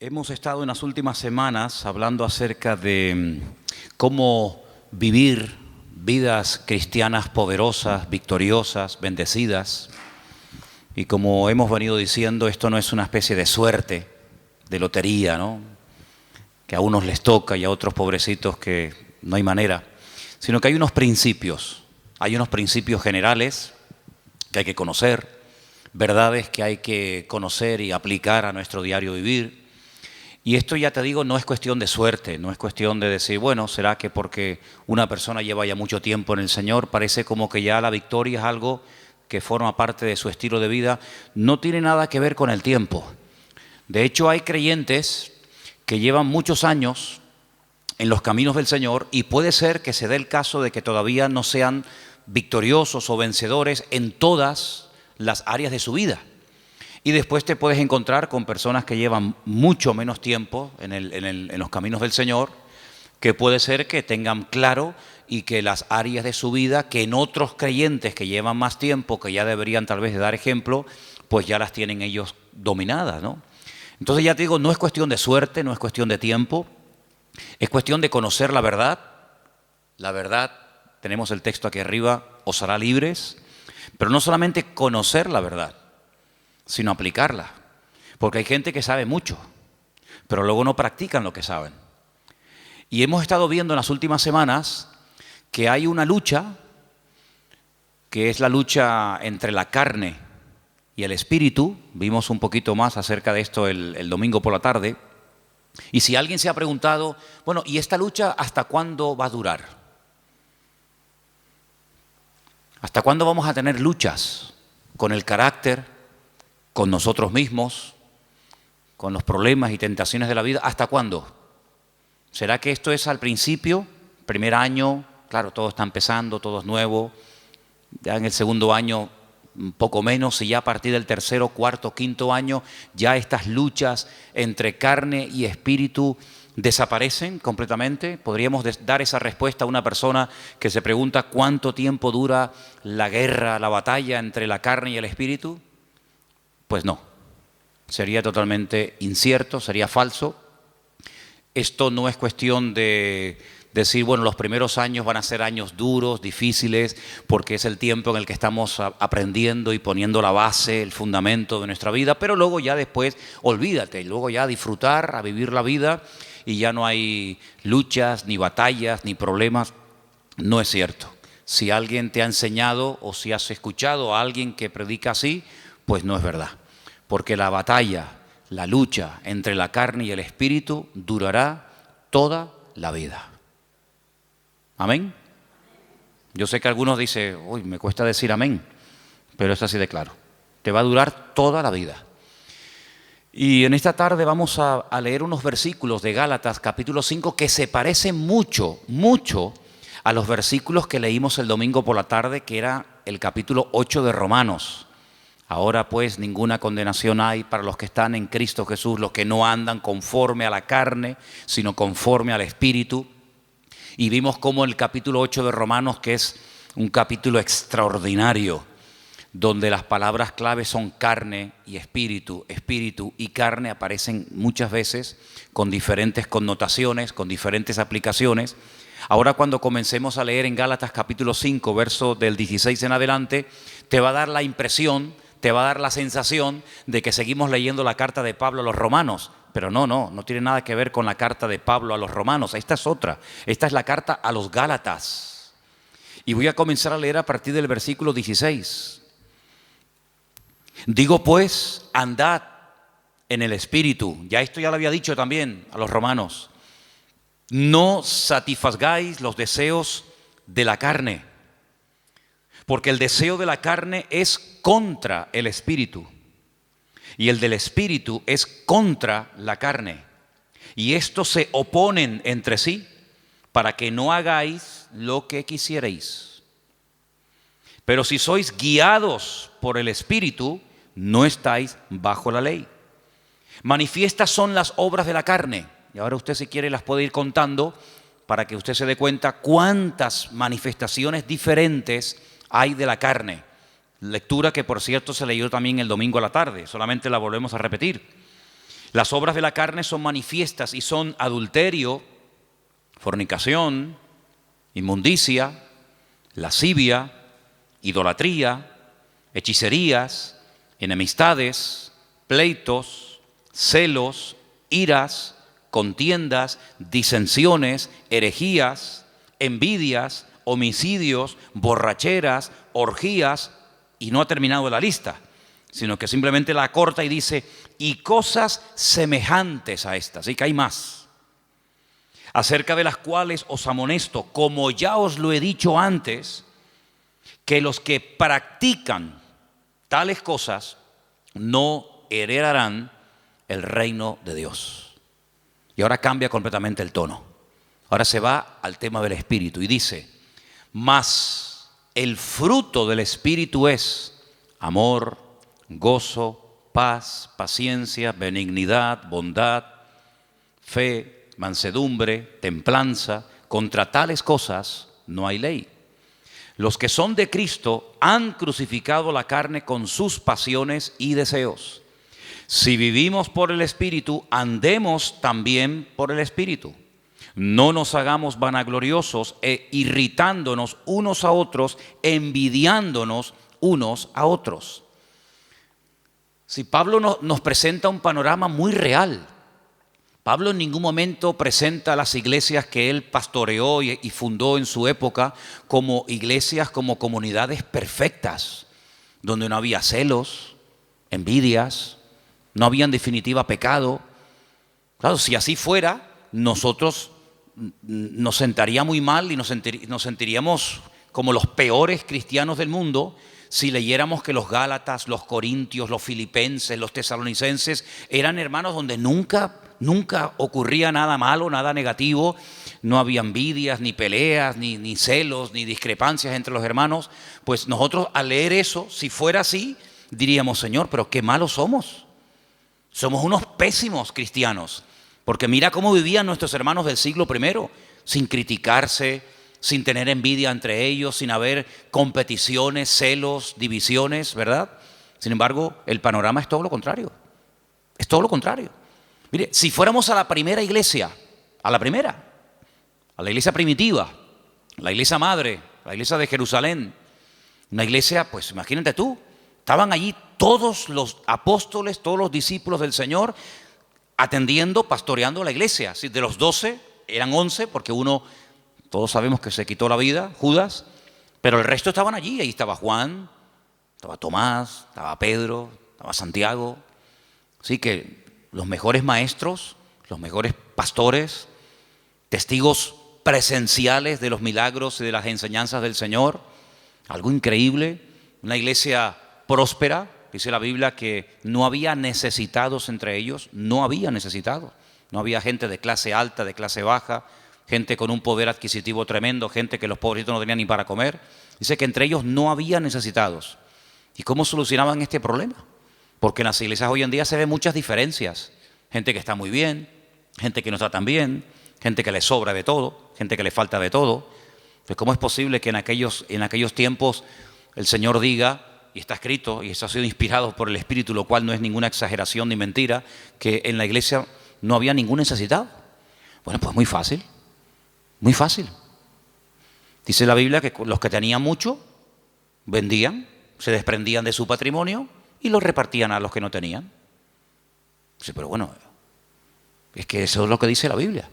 Hemos estado en las últimas semanas hablando acerca de cómo vivir vidas cristianas poderosas, victoriosas, bendecidas. Y como hemos venido diciendo, esto no es una especie de suerte, de lotería, ¿no? Que a unos les toca y a otros pobrecitos que no hay manera, sino que hay unos principios generales que hay que conocer, verdades que hay que conocer y aplicar a nuestro diario vivir. Y esto, ya te digo, no es cuestión de suerte, no es cuestión de decir, bueno, será que porque una persona lleva ya mucho tiempo en el Señor, parece como que ya la victoria es algo que forma parte de su estilo de vida. No tiene nada que ver con el tiempo. De hecho, hay creyentes que llevan muchos años en los caminos del Señor y puede ser que se dé el caso de que todavía no sean victoriosos o vencedores en todas las áreas de su vida. Y después te puedes encontrar con personas que llevan mucho menos tiempo en los caminos del Señor, que puede ser que tengan claro y que las áreas de su vida que en otros creyentes que llevan más tiempo, que ya deberían tal vez de dar ejemplo, pues ya las tienen ellos dominadas, ¿no? Entonces ya te digo, no es cuestión de suerte, no es cuestión de tiempo, es cuestión de conocer la verdad. La verdad, tenemos el texto aquí arriba, os hará libres, pero no solamente conocer la verdad, sino aplicarla. Porque hay gente que sabe mucho, pero luego no practican lo que saben. Y hemos estado viendo en las últimas semanas que hay una lucha, que es la lucha entre la carne y el espíritu. Vimos un poquito más acerca de esto el domingo por la tarde. Y si alguien se ha preguntado, bueno, ¿y esta lucha hasta cuándo va a durar? ¿Hasta cuándo vamos a tener luchas con el carácter, con nosotros mismos, con los problemas y tentaciones de la vida? ¿Hasta cuándo? ¿Será que esto es al principio, primer año? Claro, todo está empezando, todo es nuevo. Ya en el segundo año, un poco menos, y ya a partir del tercero, cuarto, quinto año, ya estas luchas entre carne y espíritu desaparecen completamente. ¿Podríamos dar esa respuesta a una persona que se pregunta cuánto tiempo dura la guerra, la batalla entre la carne y el espíritu? Pues no, sería totalmente incierto, sería falso. Esto no es cuestión de decir, bueno, los primeros años van a ser años duros, difíciles, porque es el tiempo en el que estamos aprendiendo y poniendo la base, el fundamento de nuestra vida, pero luego ya después, olvídate, luego ya a disfrutar, a vivir la vida y ya no hay luchas, ni batallas, ni problemas. No es cierto. Si alguien te ha enseñado o si has escuchado a alguien que predica así, pues no es verdad. Porque la batalla, la lucha entre la carne y el espíritu durará toda la vida. ¿Amén? Yo sé que algunos dicen, uy, me cuesta decir amén, pero es así de claro. Te va a durar toda la vida. Y en esta tarde vamos a leer unos versículos de Gálatas capítulo 5 que se parecen mucho a los versículos que leímos el domingo por la tarde, que era el capítulo 8 de Romanos. Ahora pues ninguna condenación hay para los que están en Cristo Jesús, los que no andan conforme a la carne, sino conforme al Espíritu. Y vimos cómo el capítulo 8 de Romanos, que es un capítulo extraordinario, donde las palabras clave son carne y espíritu, espíritu y carne, aparecen muchas veces con diferentes connotaciones, con diferentes aplicaciones. Ahora cuando comencemos a leer en Gálatas capítulo 5, verso del 16 en adelante, te va a dar la impresión, te va a dar la sensación de que seguimos leyendo la carta de Pablo a los romanos. Pero no tiene nada que ver con la carta de Pablo a los romanos. Esta es otra. Esta es la carta a los Gálatas. Y voy a comenzar a leer a partir del versículo 16. Digo pues, andad en el Espíritu. Ya esto ya lo había dicho también a los romanos. No satisfagáis los deseos de la carne, porque el deseo de la carne es contra el Espíritu, y el del Espíritu es contra la carne. Y estos se oponen entre sí, para que no hagáis lo que quisierais. Pero si sois guiados por el Espíritu, no estáis bajo la ley. Manifiestas son las obras de la carne. Y ahora usted, si quiere, las puede ir contando para que usted se dé cuenta cuántas manifestaciones diferentes hay de la carne. lectura que por cierto se leyó también el domingo a la tarde, solamente la volvemos a repetir. Las obras de la carne son manifiestas y son adulterio, fornicación, inmundicia, lascivia, idolatría, hechicerías, enemistades, pleitos, celos, iras, contiendas, disensiones, herejías, envidias, homicidios, borracheras, orgías, y no ha terminado la lista, sino que simplemente la acorta y dice, y cosas semejantes a estas, y que hay más, acerca de las cuales os amonesto, como ya os lo he dicho antes, que los que practican tales cosas no heredarán el reino de Dios. Y ahora cambia completamente el tono. Ahora se va al tema del Espíritu y dice, mas el fruto del Espíritu es amor, gozo, paz, paciencia, benignidad, bondad, fe, mansedumbre, templanza. Contra tales cosas no hay ley. Los que son de Cristo han crucificado la carne con sus pasiones y deseos. Si vivimos por el Espíritu, andemos también por el Espíritu. No nos hagamos vanagloriosos e irritándonos unos a otros, envidiándonos unos a otros. Si Pablo nos presenta un panorama muy real. Pablo en ningún momento presenta las iglesias que él pastoreó y fundó en su época como iglesias, como comunidades perfectas, donde no había celos, envidias, no había en definitiva pecado. Claro, si así fuera, nosotros nos sentaría muy mal y nos sentiríamos como los peores cristianos del mundo si leyéramos que los Gálatas, los Corintios, los Filipenses, los Tesalonicenses eran hermanos donde nunca ocurría nada malo, nada negativo, no había envidias, ni peleas, ni celos, ni discrepancias entre los hermanos. Pues nosotros al leer eso, si fuera así, diríamos, Señor, pero qué malos somos. Somos unos pésimos cristianos, porque mira cómo vivían nuestros hermanos del siglo I, sin criticarse, sin tener envidia entre ellos, sin haber competiciones, celos, divisiones, ¿verdad? Sin embargo, el panorama es todo lo contrario. Es todo lo contrario. Mire, si fuéramos a la primera iglesia, a la iglesia primitiva, la iglesia madre, la iglesia de Jerusalén, una iglesia, pues imagínate tú, estaban allí todos los apóstoles, todos los discípulos del Señor, atendiendo, pastoreando la iglesia. De los 12 eran 11, porque uno, todos sabemos que se quitó la vida, Judas, pero el resto estaban allí. Ahí estaba Juan, estaba Tomás, estaba Pedro, estaba Santiago. Así que los mejores maestros, los mejores pastores, testigos presenciales de los milagros y de las enseñanzas del Señor. Algo increíble, una iglesia próspera. Dice la Biblia que no había necesitados entre ellos, no había necesitados. No había gente de clase alta, de clase baja, gente con un poder adquisitivo tremendo, gente que los pobrecitos no tenían ni para comer. Dice que entre ellos no había necesitados. ¿Y cómo solucionaban este problema? Porque en las iglesias hoy en día se ven muchas diferencias. Gente que está muy bien, gente que no está tan bien, gente que le sobra de todo, gente que le falta de todo. Pues ¿cómo es posible que en aquellos tiempos el Señor diga, y está escrito, y eso ha sido inspirado por el Espíritu, lo cual no es ninguna exageración ni mentira, que en la iglesia no había ningún necesitado? Bueno, pues muy fácil, muy fácil. Dice la Biblia que los que tenían mucho vendían, se desprendían de su patrimonio y lo repartían a los que no tenían. Sí, pero bueno, es que eso es lo que dice la Biblia,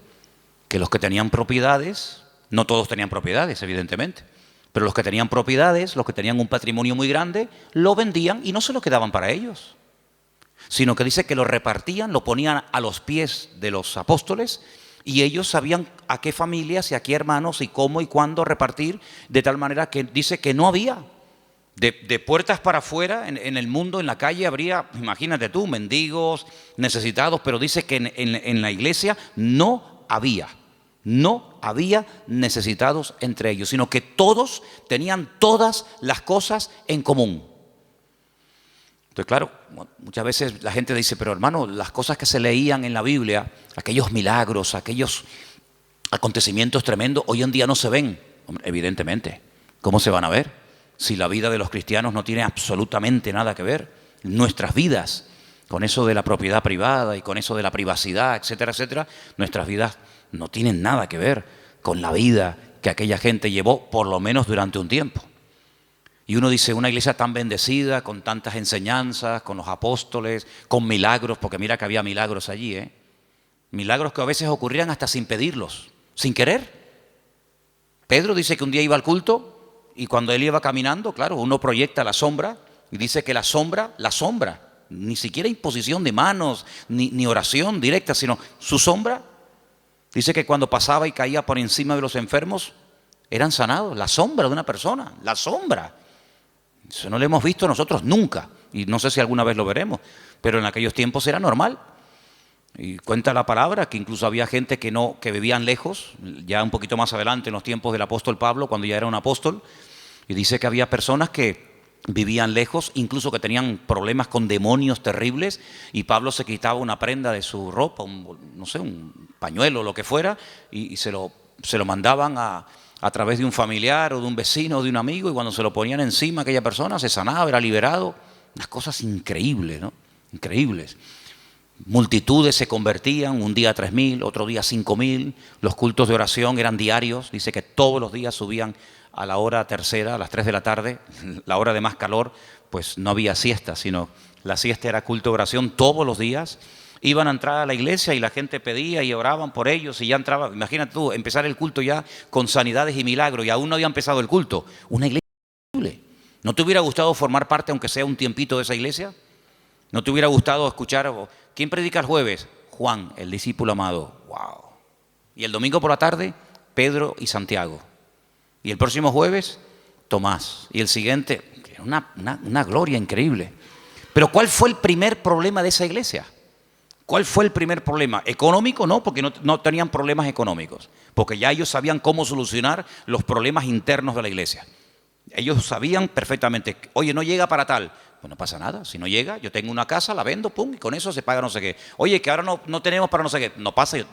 que los que tenían propiedades, no todos tenían propiedades, evidentemente, pero los que tenían propiedades, los que tenían un patrimonio muy grande, lo vendían y no se lo quedaban para ellos, sino que dice que lo repartían, lo ponían a los pies de los apóstoles y ellos sabían a qué familias y a qué hermanos y cómo y cuándo repartir, de tal manera que dice que no había. De puertas para afuera, en el mundo, en la calle, habría, imagínate tú, mendigos, necesitados, pero dice que en la iglesia no había necesitados entre ellos, sino que todos tenían todas las cosas en común. Entonces, claro, muchas veces la gente dice, pero hermano, las cosas que se leían en la Biblia, aquellos milagros, aquellos acontecimientos tremendos, hoy en día no se ven. Evidentemente, ¿cómo se van a ver? si la vida de los cristianos no tiene absolutamente nada que ver? Nuestras vidas, con eso de la propiedad privada y con eso de la privacidad, etcétera, etcétera, nuestras vidas no tienen nada que ver con la vida que aquella gente llevó, por lo menos durante un tiempo. Y uno dice, una iglesia tan bendecida, con tantas enseñanzas, con los apóstoles, con milagros, porque mira que había milagros allí, milagros que a veces ocurrían hasta sin pedirlos, sin querer. Pedro dice que un día iba al culto y cuando él iba caminando, claro, uno proyecta la sombra y dice que la sombra, ni siquiera imposición de manos, ni oración directa, sino su sombra, dice que cuando pasaba y caía por encima de los enfermos, eran sanados, la sombra de una persona, la sombra. Eso no lo hemos visto nosotros nunca, y no sé si alguna vez lo veremos, pero en aquellos tiempos era normal. Y cuenta la palabra que incluso había gente que vivían lejos, ya un poquito más adelante en los tiempos del apóstol Pablo, cuando ya era un apóstol, y dice que había personas que vivían lejos, incluso que tenían problemas con demonios terribles, y Pablo se quitaba una prenda de su ropa, un pañuelo, lo que fuera, y se lo mandaban a través de un familiar o de un vecino o de un amigo, y cuando se lo ponían encima aquella persona se sanaba, era liberado. Unas cosas increíbles, ¿no? Increíbles. Multitudes se convertían, un día 3.000, otro día 5.000. Los cultos de oración eran diarios. Dice que todos los días subían a la hora tercera, a las 3 de la tarde, la hora de más calor, pues no había siesta, sino la siesta era culto de oración todos los días. Iban a entrar a la iglesia y la gente pedía y oraban por ellos y ya entraba. Imagínate tú, empezar el culto ya con sanidades y milagros y aún no había empezado el culto. Una iglesia increíble. ¿No te hubiera gustado formar parte, aunque sea un tiempito, de esa iglesia? ¿No te hubiera gustado escuchar? ¿Quién predica el jueves? Juan, el discípulo amado. ¡Wow! Y el domingo por la tarde, Pedro y Santiago. Y el próximo jueves, Tomás. Y el siguiente, una gloria increíble. Pero ¿cuál fue el primer problema de esa iglesia? ¿Cuál fue el primer problema? ¿Económico? No, porque no tenían problemas económicos, porque ya ellos sabían cómo solucionar los problemas internos de la iglesia. Ellos sabían perfectamente, oye, no llega para tal. Pues no pasa nada, si no llega, yo tengo una casa, la vendo, pum, y con eso se paga no sé qué. Oye, que ahora no tenemos para no sé qué. No pasa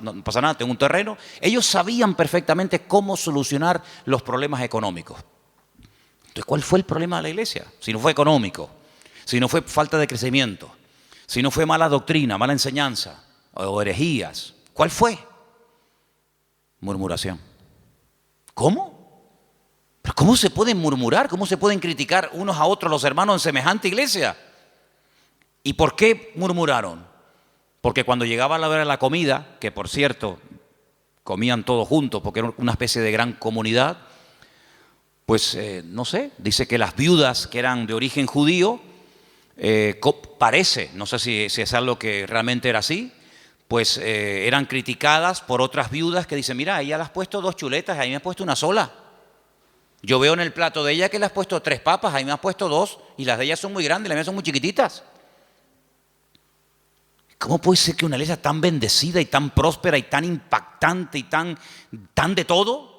nada, tengo un terreno. Ellos sabían perfectamente cómo solucionar los problemas económicos. Entonces, ¿cuál fue el problema de la iglesia? Si no fue económico, si no fue falta de crecimiento, si no fue mala doctrina, mala enseñanza o herejías, ¿cuál fue? Murmuración. ¿Cómo? ¿Pero cómo se pueden murmurar? ¿Cómo se pueden criticar unos a otros los hermanos en semejante iglesia? ¿Y por qué murmuraron? Porque cuando llegaba la hora de la comida, que por cierto, comían todos juntos porque era una especie de gran comunidad, pues no sé, dice que las viudas que eran de origen judío, parece, no sé si es algo que realmente era así, pues eran criticadas por otras viudas que dicen, mira, a ella le has puesto 2 chuletas, a mí me has puesto una sola. Yo veo en el plato de ella que le has puesto 3 papas, a mí me has puesto 2, y las de ella son muy grandes, las mías son muy chiquititas. ¿Cómo puede ser que una iglesia tan bendecida y tan próspera y tan impactante y tan de todo,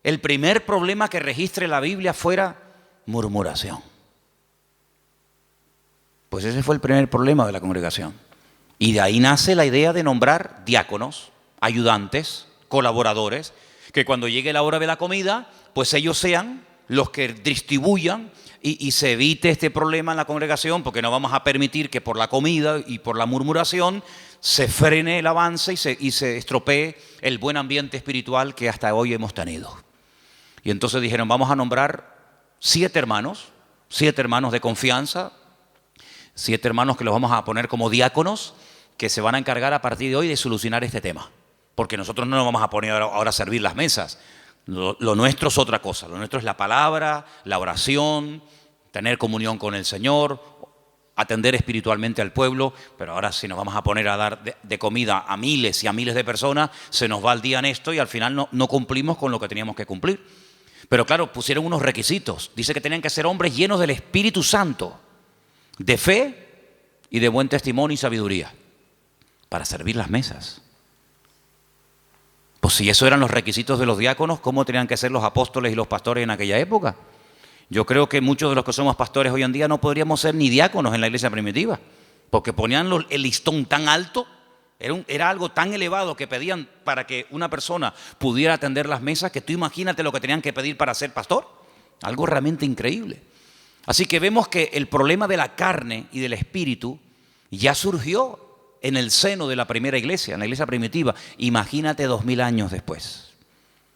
el primer problema que registre la Biblia fuera murmuración? Pues ese fue el primer problema de la congregación. Y de ahí nace la idea de nombrar diáconos, ayudantes, colaboradores, que cuando llegue la hora de la comida, pues ellos sean los que distribuyan y se evite este problema en la congregación, porque no vamos a permitir que por la comida y por la murmuración se frene el avance y se estropee el buen ambiente espiritual que hasta hoy hemos tenido. Y entonces dijeron, vamos a nombrar 7 hermanos de confianza, 7 hermanos que los vamos a poner como diáconos, que se van a encargar a partir de hoy de solucionar este tema. Porque nosotros no nos vamos a poner ahora a servir las mesas. Lo nuestro es otra cosa. Lo nuestro es la palabra, la oración, tener comunión con el Señor, atender espiritualmente al pueblo. Pero ahora si nos vamos a poner a dar de comida a miles y a miles de personas, se nos va el día en esto y al final no cumplimos con lo que teníamos que cumplir. Pero claro, pusieron unos requisitos. Dice que tenían que ser hombres llenos del Espíritu Santo, de fe y de buen testimonio y sabiduría, para servir las mesas. Pues si esos eran los requisitos de los diáconos, ¿cómo tenían que ser los apóstoles y los pastores en aquella época? Yo creo que muchos de los que somos pastores hoy en día no podríamos ser ni diáconos en la iglesia primitiva, porque ponían el listón tan alto, era algo tan elevado que pedían para que una persona pudiera atender las mesas, que tú imagínate lo que tenían que pedir para ser pastor. algo realmente increíble. Así que vemos que el problema de la carne y del espíritu ya surgió en el seno de la primera iglesia, en la iglesia primitiva. Imagínate 2000 años después.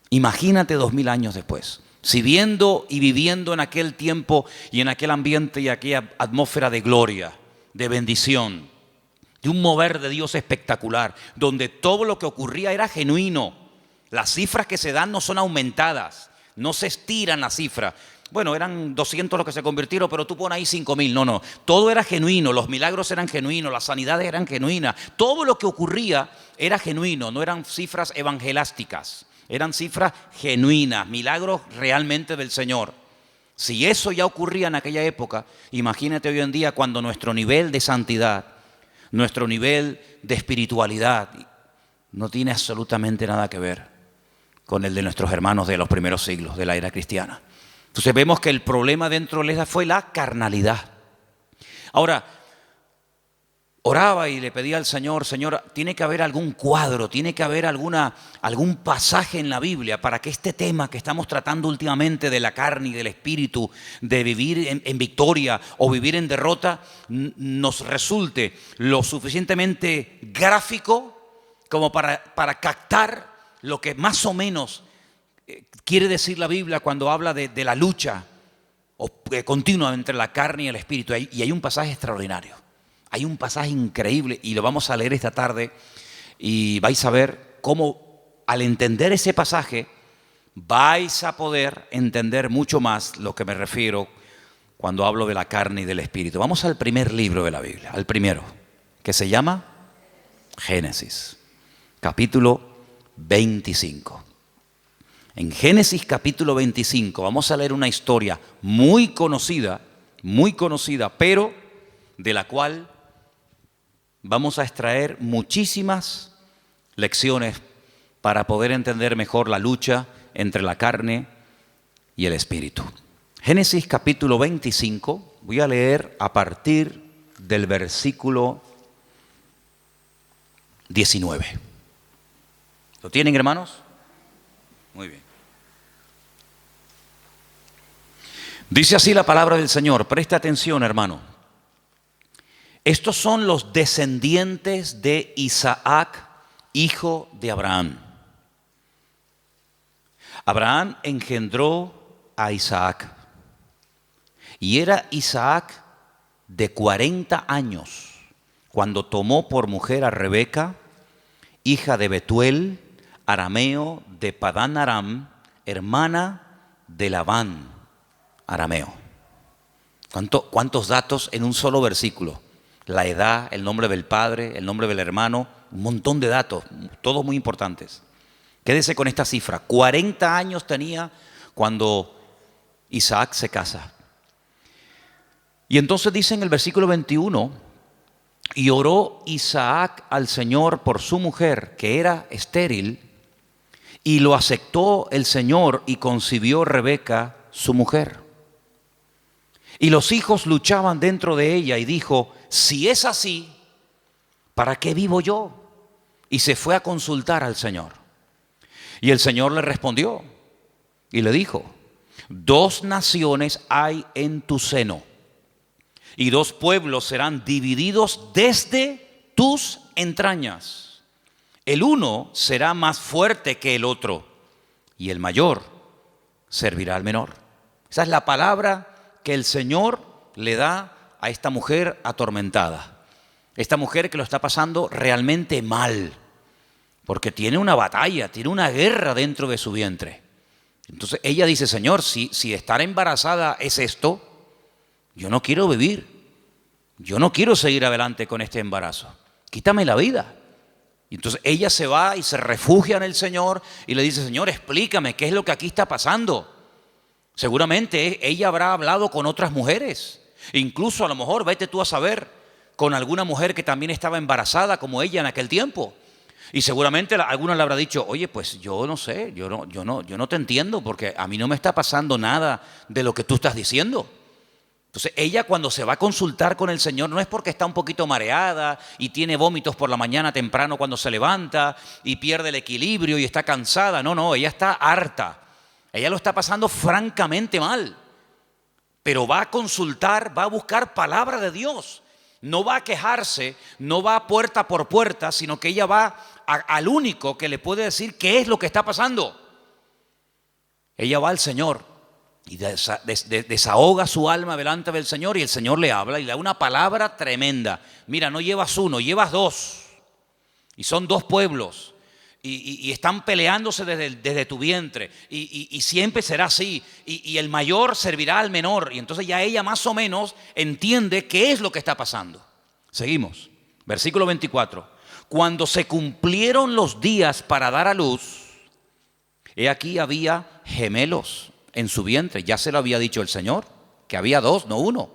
Imagínate 2000 años después. Si viendo y viviendo en aquel tiempo y en aquel ambiente y aquella atmósfera de gloria, de bendición, de un mover de Dios espectacular, donde todo lo que ocurría era genuino. Las cifras que se dan no son aumentadas, no se estiran las cifras. Bueno, eran 200 los que se convirtieron, pero tú pones ahí 5000. No. Todo era genuino, los milagros eran genuinos, las sanidades eran genuinas. Todo lo que ocurría era genuino, no eran cifras evangelásticas. Eran cifras genuinas, milagros realmente del Señor. Si eso ya ocurría en aquella época, imagínate hoy en día cuando nuestro nivel de santidad, nuestro nivel de espiritualidad no tiene absolutamente nada que ver con el de nuestros hermanos de los primeros siglos de la era cristiana. Entonces vemos que el problema dentro de la iglesia fue la carnalidad. Ahora, oraba y le pedía al Señor, Señor, tiene que haber algún cuadro, tiene que haber algún pasaje en la Biblia para que este tema que estamos tratando últimamente de la carne y del espíritu, de vivir en victoria o vivir en derrota, nos resulte lo suficientemente gráfico como para captar lo que más o menos quiere decir la Biblia cuando habla de la lucha continua entre la carne y el espíritu. Y hay un pasaje extraordinario. Hay un pasaje increíble y lo vamos a leer esta tarde y vais a ver cómo al entender ese pasaje vais a poder entender mucho más lo que me refiero cuando hablo de la carne y del espíritu. Vamos al primer libro de la Biblia, al primero, que se llama Génesis, capítulo 25. En Génesis capítulo 25 vamos a leer una historia muy conocida, pero de la cual vamos a extraer muchísimas lecciones para poder entender mejor la lucha entre la carne y el espíritu. Génesis capítulo 25, voy a leer a partir del versículo 19. ¿Lo tienen, hermanos? Muy bien. Dice así la palabra del Señor, presta atención, hermano. Estos son los descendientes de Isaac, hijo de Abraham. Abraham engendró a Isaac. Y era Isaac de 40 años cuando tomó por mujer a Rebeca, hija de Betuel, arameo de Padán Aram, hermana de Labán, arameo. ¿Cuántos datos en un solo versículo? La edad, el nombre del padre, el nombre del hermano, un montón de datos, todos muy importantes. Quédese con esta cifra, 40 años tenía cuando Isaac se casa. Y entonces dice en el versículo 21, y oró Isaac al Señor por su mujer, que era estéril, y lo aceptó el Señor y concibió Rebeca, su mujer. Y los hijos luchaban dentro de ella y dijo, si es así, ¿para qué vivo yo? Y se fue a consultar al Señor. Y el Señor le respondió y le dijo, 2 naciones hay en tu seno y 2 pueblos serán divididos desde tus entrañas. El uno será más fuerte que el otro y el mayor servirá al menor. Esa es la palabra que el Señor le da a esta mujer atormentada. Esta mujer que lo está pasando realmente mal, porque tiene una batalla, tiene una guerra dentro de su vientre. Entonces ella dice, Señor, si estar embarazada es esto, yo no quiero vivir. Yo no quiero seguir adelante con este embarazo. Quítame la vida. Y entonces ella se va y se refugia en el Señor y le dice, Señor, explícame qué es lo que aquí está pasando. Seguramente ella habrá hablado con otras mujeres. Incluso a lo mejor, vete tú a saber, con alguna mujer que también estaba embarazada como ella en aquel tiempo. Y seguramente alguna le habrá dicho, oye, pues yo no sé, yo no te entiendo porque a mí no me está pasando nada de lo que tú estás diciendo. Entonces ella cuando se va a consultar con el Señor no es porque está un poquito mareada y tiene vómitos por la mañana temprano cuando se levanta y pierde el equilibrio y está cansada. No, ella está harta. Ella lo está pasando francamente mal. Pero va a consultar, va a buscar palabra de Dios. No va a quejarse, no va puerta por puerta, sino que ella va al único que le puede decir qué es lo que está pasando. Ella va al Señor y desahoga su alma delante del Señor, y el Señor le habla y le da una palabra tremenda. Mira, no llevas uno, llevas dos. Y son dos pueblos. Y están peleándose desde tu vientre. Y siempre será así. Y el mayor servirá al menor. Y entonces ya ella más o menos entiende qué es lo que está pasando. Seguimos. Versículo 24. Cuando se cumplieron los días para dar a luz, he aquí había gemelos en su vientre. Ya se lo había dicho el Señor, que había dos, no uno.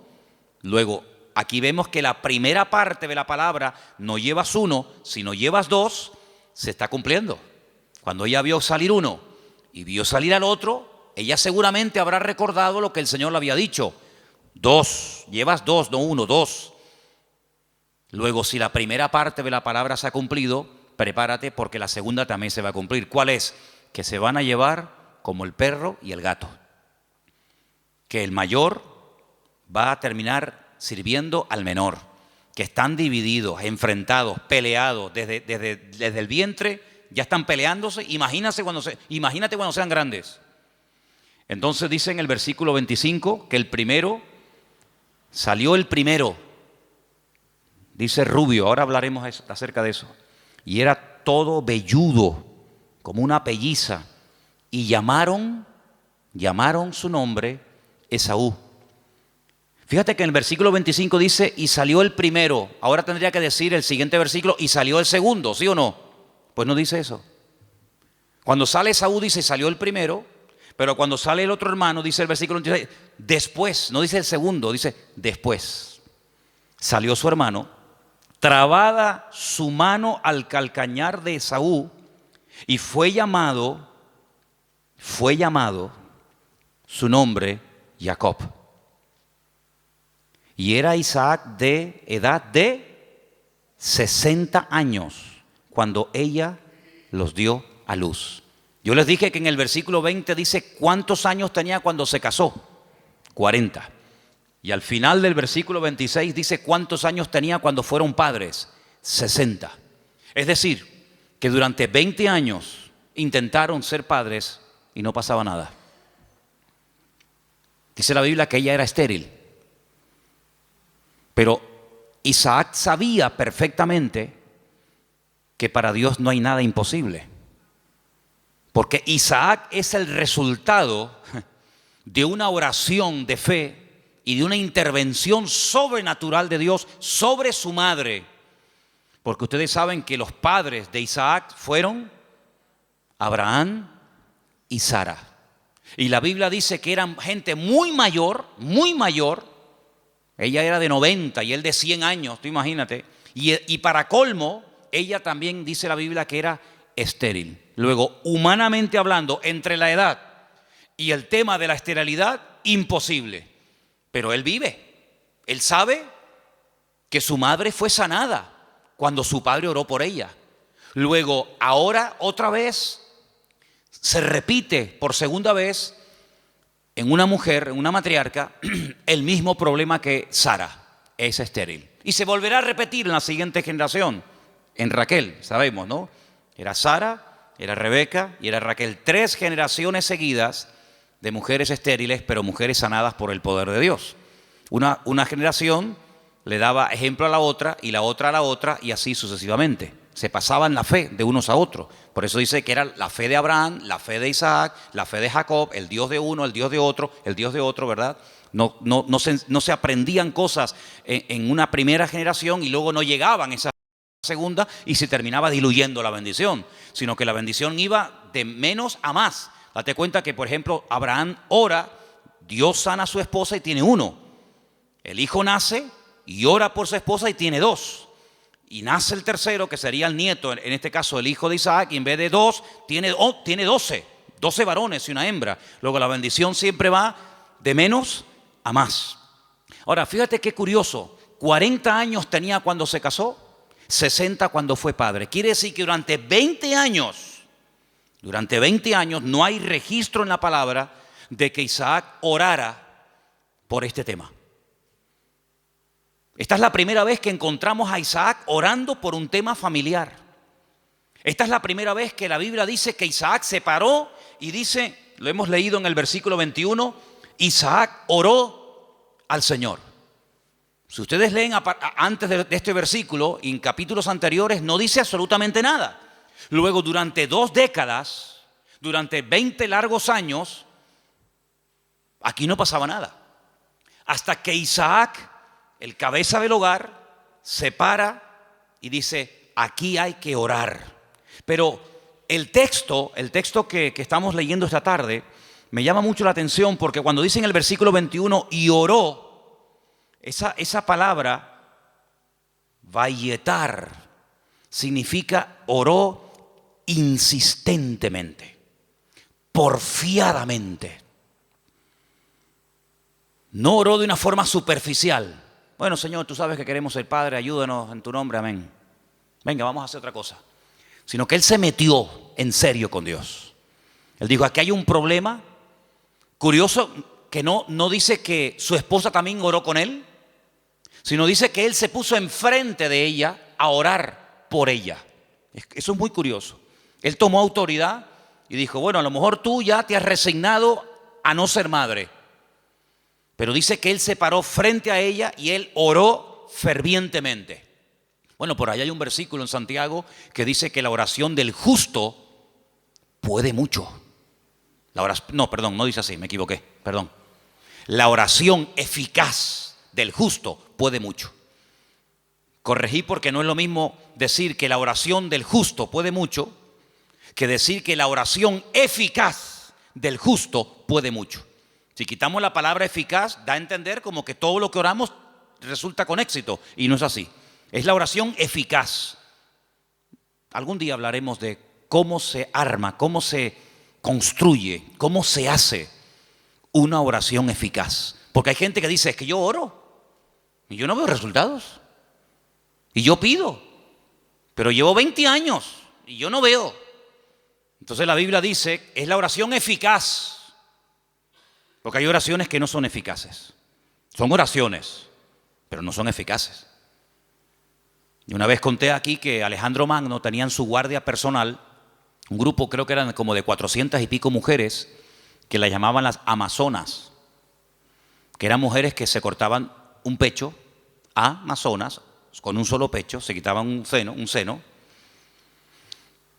Luego, aquí vemos que la primera parte de la palabra, no llevas uno, sino llevas dos, se está cumpliendo. Cuando ella vio salir uno y vio salir al otro, ella seguramente habrá recordado lo que el Señor le había dicho. Dos, llevas dos, no uno, dos. Luego, si la primera parte de la palabra se ha cumplido, prepárate porque la segunda también se va a cumplir. ¿Cuál es? Que se van a llevar como el perro y el gato. Que el mayor va a terminar sirviendo al menor. Que están divididos, enfrentados, peleados desde el vientre, ya están peleándose. Imagínate cuando sean grandes. Entonces dice en el versículo 25 que salió el primero. Dice rubio, ahora hablaremos acerca de eso. Y era todo velludo, como una pelliza. Y llamaron su nombre Esaú. Fíjate que en el versículo 25 dice, y salió el primero. Ahora tendría que decir el siguiente versículo, y salió el segundo, ¿sí o no? Pues no dice eso. Cuando sale Esaú dice, salió el primero, pero cuando sale el otro hermano, dice el versículo 26, después, no dice el segundo, dice después. Salió su hermano, trabada su mano al calcañar de Esaú, y fue llamado su nombre Jacob. Y era Isaac de edad de 60 años cuando ella los dio a luz. Yo les dije que en el versículo 20 dice cuántos años tenía cuando se casó. 40. Y al final del versículo 26 dice cuántos años tenía cuando fueron padres. 60. Es decir, que durante 20 años intentaron ser padres y no pasaba nada. Dice la Biblia que ella era estéril. Pero Isaac sabía perfectamente que para Dios no hay nada imposible. Porque Isaac es el resultado de una oración de fe y de una intervención sobrenatural de Dios sobre su madre. Porque ustedes saben que los padres de Isaac fueron Abraham y Sara. Y la Biblia dice que eran gente muy mayor. Ella era de 90 y él de 100 años, tú imagínate. Y para colmo, ella también dice la Biblia que era estéril. Luego, humanamente hablando, entre la edad y el tema de la esterilidad, imposible. Pero él vive. Él sabe que su madre fue sanada cuando su padre oró por ella. Luego, ahora otra vez, se repite por segunda vez en una mujer, en una matriarca, el mismo problema que Sara, es estéril. Y se volverá a repetir en la siguiente generación, en Raquel, sabemos, ¿no? Era Sara, era Rebeca y era Raquel. 3 generaciones seguidas de mujeres estériles, pero mujeres sanadas por el poder de Dios. Una generación le daba ejemplo a la otra y la otra a la otra y así sucesivamente. Se pasaban la fe de unos a otros. Por eso dice que era la fe de Abraham, la fe de Isaac, la fe de Jacob, el Dios de uno, el Dios de otro, ¿verdad? No se aprendían cosas en una primera generación y luego no llegaban esa segunda y se terminaba diluyendo la bendición, sino que la bendición iba de menos a más. Date cuenta que, por ejemplo, Abraham ora, Dios sana a su esposa y tiene 1. El hijo nace y ora por su esposa y tiene 2. Y nace el tercero, que sería el nieto, en este caso el hijo de Isaac, y en vez de 2, tiene 12 varones y una hembra. Luego la bendición siempre va de menos a más. Ahora, fíjate qué curioso, 40 años tenía cuando se casó, 60 cuando fue padre. Quiere decir que durante 20 años Durante 20 años no hay registro en la palabra de que Isaac orara por este tema. Esta es la primera vez que encontramos a Isaac orando por un tema familiar. Esta es la primera vez que la Biblia dice que Isaac se paró y dice, lo hemos leído en el versículo 21, Isaac oró al Señor. Si ustedes leen antes de este versículo, en capítulos anteriores, no dice absolutamente nada. Luego, durante 2 décadas, durante 20 largos años, aquí no pasaba nada. Hasta que Isaac, el cabeza del hogar, se para y dice, aquí hay que orar. Pero el texto que estamos leyendo esta tarde me llama mucho la atención porque cuando dice en el versículo 21, y oró, esa palabra, vayetar, significa oró insistentemente, porfiadamente. No oró de una forma superficial. Bueno, Señor, tú sabes que queremos ser Padre, ayúdanos en tu nombre, amén. Venga, vamos a hacer otra cosa. Sino que él se metió en serio con Dios. Él dijo, aquí hay un problema. Curioso que no dice que su esposa también oró con él, sino dice que él se puso enfrente de ella a orar por ella. Eso es muy curioso. Él tomó autoridad y dijo, bueno, a lo mejor tú ya te has resignado a no ser madre. Pero dice que él se paró frente a ella y él oró fervientemente. Bueno, por ahí hay un versículo en Santiago que dice que la oración del justo puede mucho. No dice así, me equivoqué, perdón. La oración eficaz del justo puede mucho. Corregí porque no es lo mismo decir que la oración del justo puede mucho que decir que la oración eficaz del justo puede mucho. Si quitamos la palabra eficaz, da a entender como que todo lo que oramos resulta con éxito, y no es así. Es la oración eficaz. Algún día hablaremos de cómo se arma, cómo se construye, cómo se hace una oración eficaz. Porque hay gente que dice, es que yo oro y yo no veo resultados. Y yo pido, pero llevo 20 años y yo no veo. Entonces la Biblia dice, es la oración eficaz. Porque hay oraciones que no son eficaces. Son oraciones, pero no son eficaces. Y una vez conté aquí que Alejandro Magno tenía en su guardia personal un grupo, creo que eran como de 400 y pico mujeres, que las llamaban las amazonas, que eran mujeres que se cortaban un pecho, amazonas, con un solo pecho, se quitaban un seno,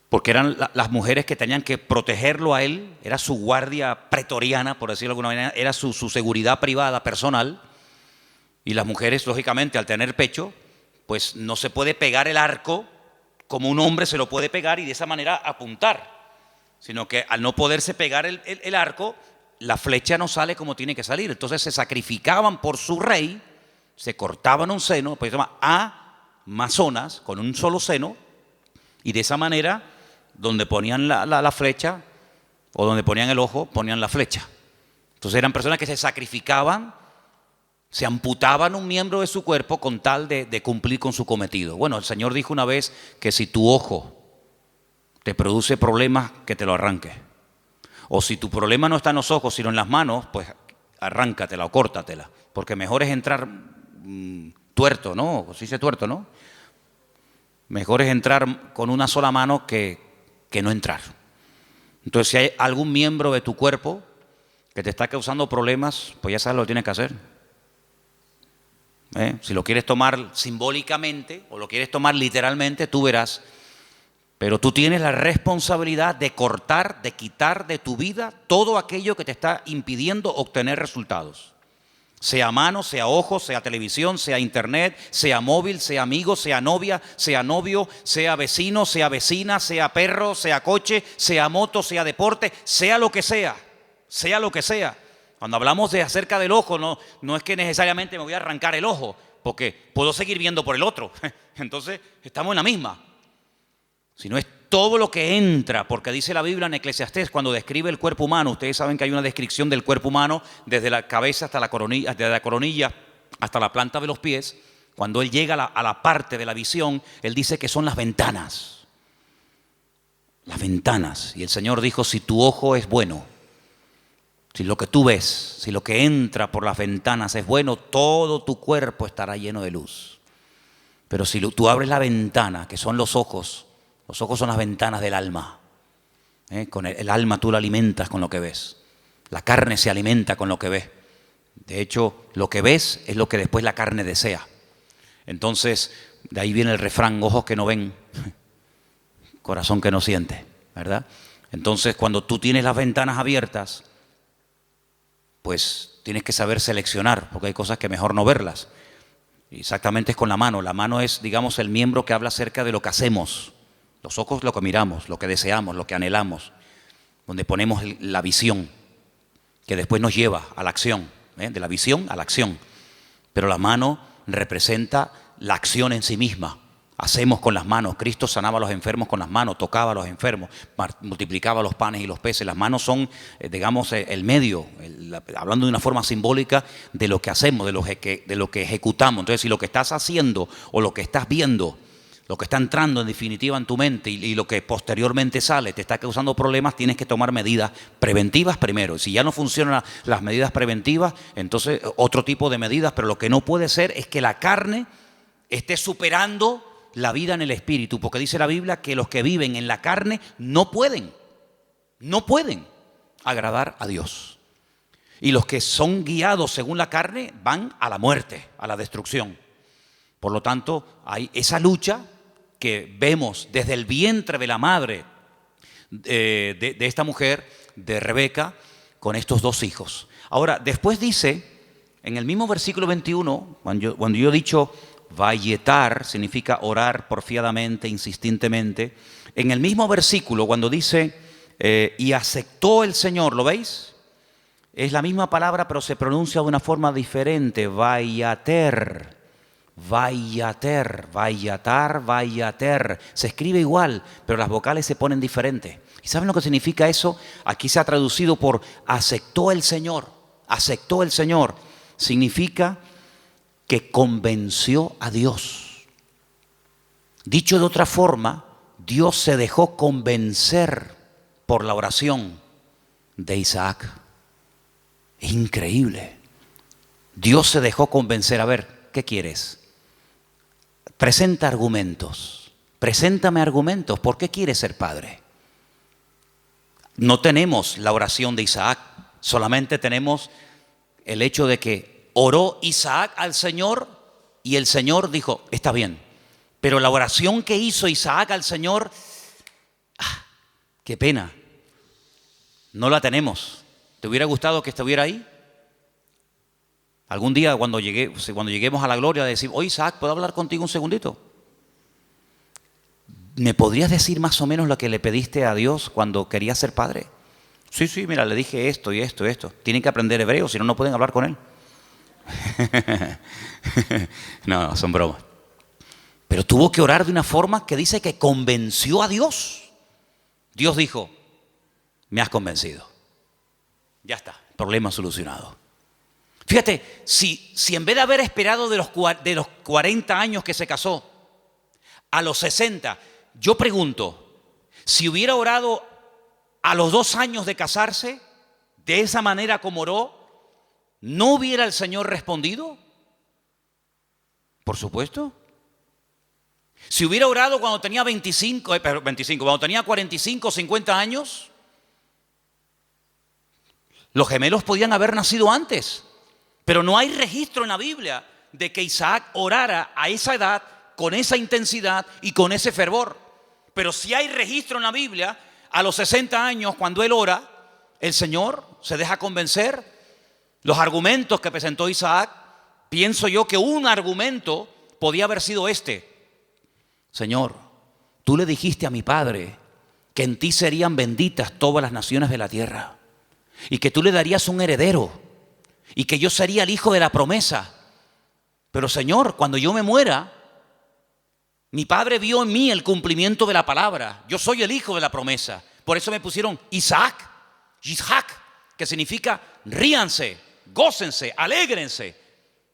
porque eran las mujeres que tenían que protegerlo a él, era su guardia pretoriana, por decirlo de alguna manera, era su seguridad privada, personal, y las mujeres, lógicamente, al tener pecho, pues no se puede pegar el arco como un hombre se lo puede pegar y de esa manera apuntar, sino que al no poderse pegar el arco, la flecha no sale como tiene que salir. Entonces se sacrificaban por su rey, se cortaban un seno, pues se llama amazonas, con un solo seno, y de esa manera, donde ponían la flecha o donde ponían el ojo, ponían la flecha. Entonces eran personas que se sacrificaban, se amputaban un miembro de su cuerpo con tal de cumplir con su cometido. Bueno, el Señor dijo una vez que si tu ojo te produce problemas, que te lo arranque. O si tu problema no está en los ojos, sino en las manos, pues arráncatela o córtatela. Porque mejor es entrar tuerto, ¿no? Se dice tuerto, ¿no? Mejor es entrar con una sola mano que no entrar. Entonces, si hay algún miembro de tu cuerpo que te está causando problemas, pues ya sabes lo que tienes que hacer. Si lo quieres tomar simbólicamente o lo quieres tomar literalmente, tú verás. Pero tú tienes la responsabilidad de cortar, de quitar de tu vida todo aquello que te está impidiendo obtener resultados. Sea mano, sea ojo, sea televisión, sea internet, sea móvil, sea amigo, sea novia, sea novio, sea vecino, sea vecina, sea perro, sea coche, sea moto, sea deporte, sea lo que sea, sea lo que sea. Cuando hablamos de acerca del ojo, no es que necesariamente me voy a arrancar el ojo, porque puedo seguir viendo por el otro. Entonces, estamos en la misma. Sino es todo lo que entra, porque dice la Biblia en Eclesiastés, cuando describe el cuerpo humano, ustedes saben que hay una descripción del cuerpo humano desde la cabeza hasta la coronilla, desde la coronilla hasta la planta de los pies. Cuando él llega a la parte de la visión, él dice que son las ventanas. Las ventanas. Y el Señor dijo, si tu ojo es bueno, si lo que tú ves, si lo que entra por las ventanas es bueno, todo tu cuerpo estará lleno de luz. Pero si tú abres la ventana, que son los ojos son las ventanas del alma. Con el alma tú la alimentas con lo que ves. La carne se alimenta con lo que ves. De hecho, lo que ves es lo que después la carne desea. Entonces, de ahí viene el refrán, ojos que no ven, corazón que no siente, ¿verdad? Entonces, cuando tú tienes las ventanas abiertas, pues tienes que saber seleccionar, porque hay cosas que mejor no verlas. Exactamente es con la mano. La mano es, digamos, el miembro que habla acerca de lo que hacemos. Los ojos lo que miramos, lo que deseamos, lo que anhelamos, donde ponemos la visión, que después nos lleva a la acción, de la visión a la acción. Pero la mano representa la acción en sí misma. Hacemos con las manos. Cristo sanaba a los enfermos con las manos, tocaba a los enfermos, multiplicaba los panes y los peces. Las manos son, digamos, el medio, hablando de una forma simbólica de lo que hacemos, de lo que ejecutamos. Entonces, si lo que estás haciendo o lo que estás viendo, lo que está entrando en definitiva en tu mente y lo que posteriormente sale te está causando problemas, tienes que tomar medidas preventivas primero. Si ya no funcionan las medidas preventivas, entonces otro tipo de medidas, pero lo que no puede ser es que la carne esté superando la vida en el espíritu, porque dice la Biblia que los que viven en la carne no pueden agradar a Dios. Y los que son guiados según la carne van a la muerte, a la destrucción. Por lo tanto, hay esa lucha que vemos desde el vientre de la madre de esta mujer, de Rebeca, con estos dos hijos. Ahora, después dice, en el mismo versículo 21, cuando yo he dicho vayetar, significa orar porfiadamente, insistentemente. En el mismo versículo, cuando dice, y aceptó el Señor, ¿lo veis? Es la misma palabra, pero se pronuncia de una forma diferente, vayater. Vayater, vayatar, vayater. Se escribe igual, pero las vocales se ponen diferentes. ¿Y saben lo que significa eso? Aquí se ha traducido por aceptó el Señor. Aceptó el Señor. Significa que convenció a Dios. Dicho de otra forma, Dios se dejó convencer por la oración de Isaac. Es increíble. Dios se dejó convencer. A ver, ¿qué quieres? Presenta argumentos. Preséntame argumentos. ¿Por qué quieres ser padre? No tenemos la oración de Isaac. Solamente tenemos el hecho de que oró Isaac al Señor y el Señor dijo, está bien. Pero la oración que hizo Isaac al Señor, qué pena, no la tenemos. ¿Te hubiera gustado que estuviera ahí? Algún día cuando lleguemos a la gloria, decir, oye Isaac, ¿puedo hablar contigo un segundito? ¿Me podrías decir más o menos lo que le pediste a Dios cuando querías ser padre? Sí, mira, le dije esto y esto y esto. Tienen que aprender hebreo, si no, no pueden hablar con él. No, son bromas. Pero tuvo que orar de una forma que dice que convenció a Dios. Dios dijo, me has convencido. Ya está, problema solucionado. Fíjate, si en vez de haber esperado de los 40 años que se casó, a los 60, yo pregunto, si hubiera orado a los 2 años de casarse, de esa manera como oró, ¿no hubiera el Señor respondido? Por supuesto. Si hubiera orado cuando tenía cuando tenía 45, 50 años, los gemelos podían haber nacido antes. Pero no hay registro en la Biblia de que Isaac orara a esa edad, con esa intensidad y con ese fervor. Pero sí hay registro en la Biblia, a los 60 años, cuando él ora, el Señor se deja convencer. Los argumentos que presentó Isaac, pienso yo que un argumento podía haber sido este. Señor, tú le dijiste a mi padre que en ti serían benditas todas las naciones de la tierra y que tú le darías un heredero y que yo sería el hijo de la promesa. Pero Señor, cuando yo me muera, mi padre vio en mí el cumplimiento de la palabra. Yo soy el hijo de la promesa. Por eso me pusieron Isaac, que significa ríanse, gócense, alégrense.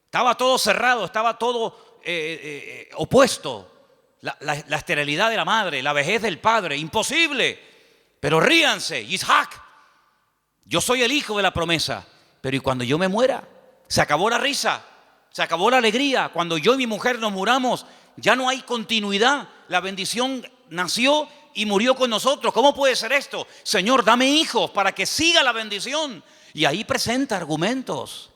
Estaba todo cerrado, estaba todo opuesto. la esterilidad de la madre, la vejez del padre, imposible. Pero ríanse, Isaac, yo soy el hijo de la promesa, pero ¿y cuando yo me muera? Se acabó la risa, se acabó la alegría. Cuando yo y mi mujer nos muramos, ya no hay continuidad. La bendición nació y murió con nosotros. ¿Cómo puede ser esto? Señor, dame hijos para que siga la bendición. Y ahí presenta argumentos.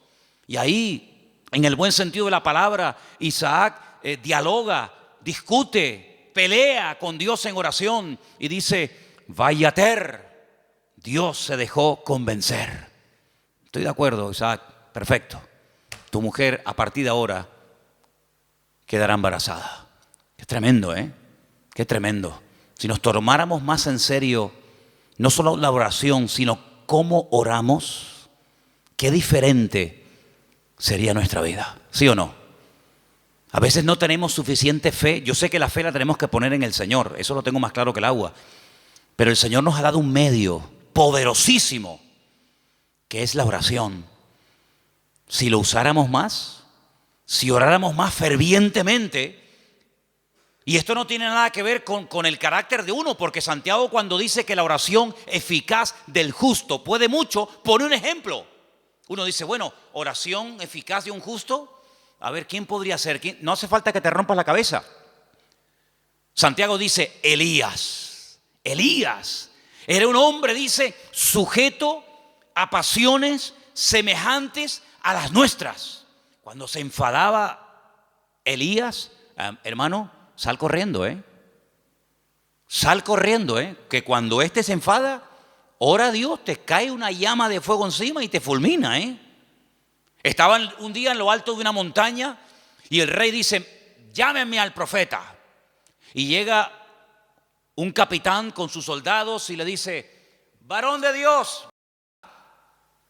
Y ahí, en el buen sentido de la palabra, Isaac dialoga, discute, pelea con Dios en oración y dice: Vayater, Dios se dejó convencer. Estoy de acuerdo, Isaac, perfecto. Tu mujer a partir de ahora quedará embarazada. Qué tremendo, ¿eh? Qué tremendo. Si nos tomáramos más en serio, no solo la oración, sino cómo oramos, qué diferente sería nuestra vida, ¿sí o no? A veces no tenemos suficiente fe. Yo sé que la fe la tenemos que poner en el Señor, eso lo tengo más claro que el agua. Pero el Señor nos ha dado un medio poderosísimo, que es la oración. Si lo usáramos más, si oráramos más fervientemente. Y esto no tiene nada que ver con el carácter de uno, porque Santiago, cuando dice que la oración eficaz del justo puede mucho, pone un ejemplo. Uno dice, bueno, oración eficaz de un justo, a ver, ¿quién podría ser? No hace falta que te rompas la cabeza. Santiago dice, Elías era un hombre, dice, sujeto a pasiones semejantes a las nuestras. Cuando se enfadaba Elías, hermano, sal corriendo, sal corriendo, que cuando éste se enfada, ora a Dios, te cae una llama de fuego encima y te fulmina, Estaban un día en lo alto de una montaña y el rey dice, llámenme al profeta. Y llega un capitán con sus soldados y le dice, varón de Dios.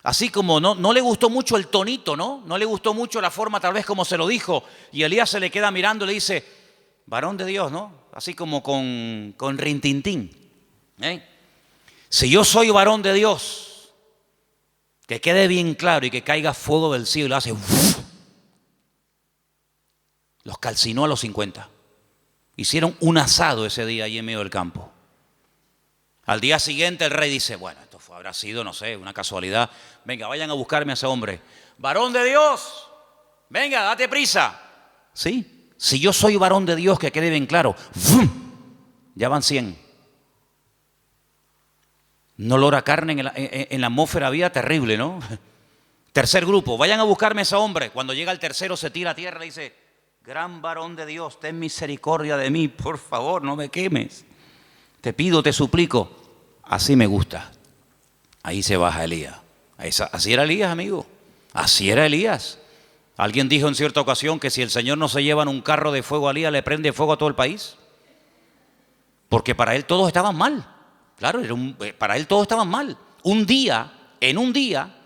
Así como no le gustó mucho el tonito, no le gustó mucho la forma tal vez como se lo dijo. Y Elías se le queda mirando y le dice, varón de Dios, ¿no? Así como con rintintín. Si yo soy varón de Dios, que quede bien claro y que caiga fuego del cielo y lo hace. Los calcinó a los 50. Hicieron un asado ese día ahí en medio del campo. Al día siguiente el rey dice, bueno, esto habrá sido, no sé, una casualidad. Venga, vayan a buscarme a ese hombre. Varón de Dios, venga, date prisa. Sí, si yo soy varón de Dios, que quede bien claro. ¡Fum! Ya van 100. Un olor a carne en la atmósfera había terrible, ¿no? Tercer grupo, vayan a buscarme a ese hombre. Cuando llega el tercero se tira a tierra y le dice, gran varón de Dios, ten misericordia de mí, por favor, no me quemes. Te pido, te suplico. Así me gusta. Ahí se baja Elías. Así era Elías, amigo. Así era Elías. Alguien dijo en cierta ocasión que si el Señor no se lleva en un carro de fuego a Elías, le prende fuego a todo el país. Porque para él todos estaban mal. Claro, para él todos estaban mal. En un día,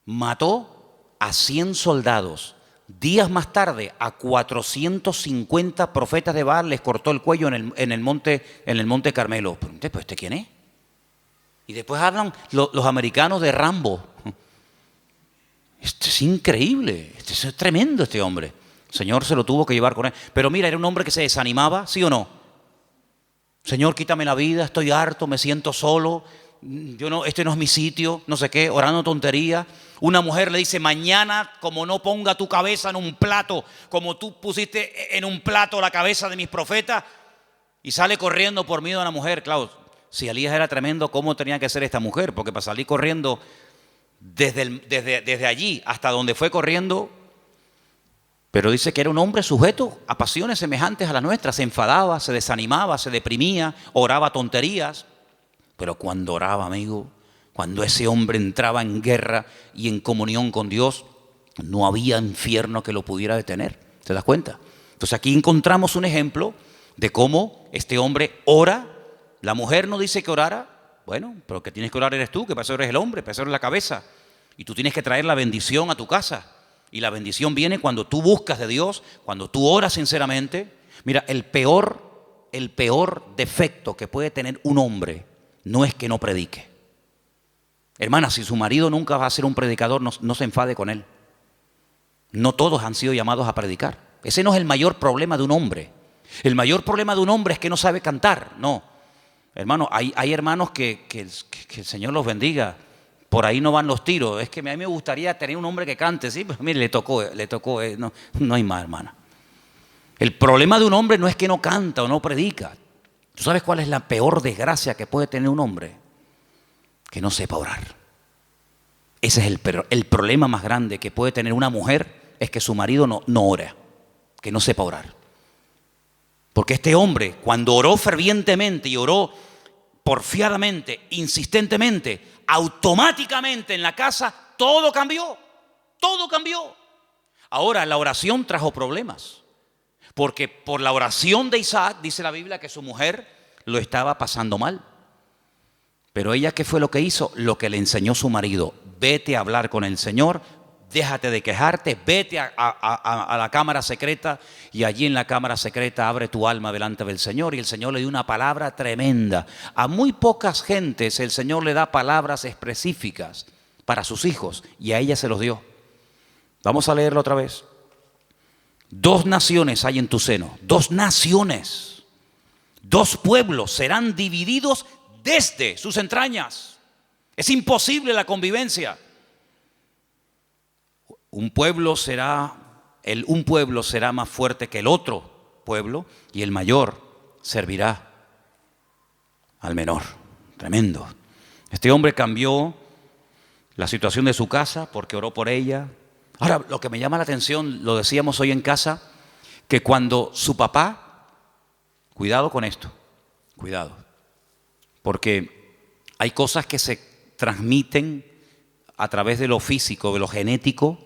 mató a 100 soldados. Días más tarde, a 450 profetas de Baal les cortó el cuello en el monte Carmelo. ¿Pero este quién es? Y después hablan los americanos de Rambo. Esto es increíble, esto es tremendo este hombre. El Señor se lo tuvo que llevar con él. Pero mira, era un hombre que se desanimaba, ¿sí o no? Señor, quítame la vida, estoy harto, me siento solo. Este no es mi sitio, no sé qué, orando tontería. Una mujer le dice, mañana como no ponga tu cabeza en un plato, como tú pusiste en un plato la cabeza de mis profetas, y sale corriendo por miedo a la mujer. Claro, si Elías era tremendo, ¿cómo tenía que ser esta mujer? Porque para salir corriendo desde allí hasta donde fue corriendo, pero dice que era un hombre sujeto a pasiones semejantes a las nuestras. Se enfadaba, se desanimaba, se deprimía, oraba tonterías. Pero cuando oraba, amigo, cuando ese hombre entraba en guerra y en comunión con Dios, no había infierno que lo pudiera detener. ¿Te das cuenta? Entonces aquí encontramos un ejemplo de cómo este hombre ora. La mujer no dice que orara. Bueno, pero que tienes que orar eres tú, que para eso eres el hombre, para eso eres la cabeza. Y tú tienes que traer la bendición a tu casa. Y la bendición viene cuando tú buscas de Dios, cuando tú oras sinceramente. Mira, el peor defecto que puede tener un hombre no es que no predique. Hermana, si su marido nunca va a ser un predicador, no se enfade con él. No todos han sido llamados a predicar. Ese no es el mayor problema de un hombre. El mayor problema de un hombre es que no sabe cantar. No, hermano, hay hermanos que el Señor los bendiga. Por ahí no van los tiros. Es que a mí me gustaría tener un hombre que cante, sí, pero mire, le tocó, no hay más, hermana. El problema de un hombre no es que no canta o no predica. ¿Tú sabes cuál es la peor desgracia que puede tener un hombre? Que no sepa orar. Ese es el problema más grande que puede tener una mujer, es que su marido no ora, que no sepa orar. Porque este hombre, cuando oró fervientemente y oró porfiadamente, insistentemente, automáticamente en la casa, todo cambió. Todo cambió. Ahora, la oración trajo problemas. Porque por la oración de Isaac, dice la Biblia, que su mujer lo estaba pasando mal. Pero ella, ¿qué fue lo que hizo? Lo que le enseñó su marido. Vete a hablar con el Señor, déjate de quejarte, vete a la cámara secreta y allí en la cámara secreta abre tu alma delante del Señor. Y el Señor le dio una palabra tremenda. A muy pocas gentes el Señor le da palabras específicas para sus hijos y a ella se los dio. Vamos a leerlo otra vez. 2 naciones hay en tu seno, 2 naciones, 2 pueblos serán divididos desde sus entrañas. Es imposible la convivencia. Un pueblo será más fuerte que el otro pueblo y el mayor servirá al menor. Tremendo. Este hombre cambió la situación de su casa porque oró por ella. Ahora, lo que me llama la atención, lo decíamos hoy en casa, que cuando su papá, cuidado con esto, cuidado, porque hay cosas que se transmiten a través de lo físico, de lo genético,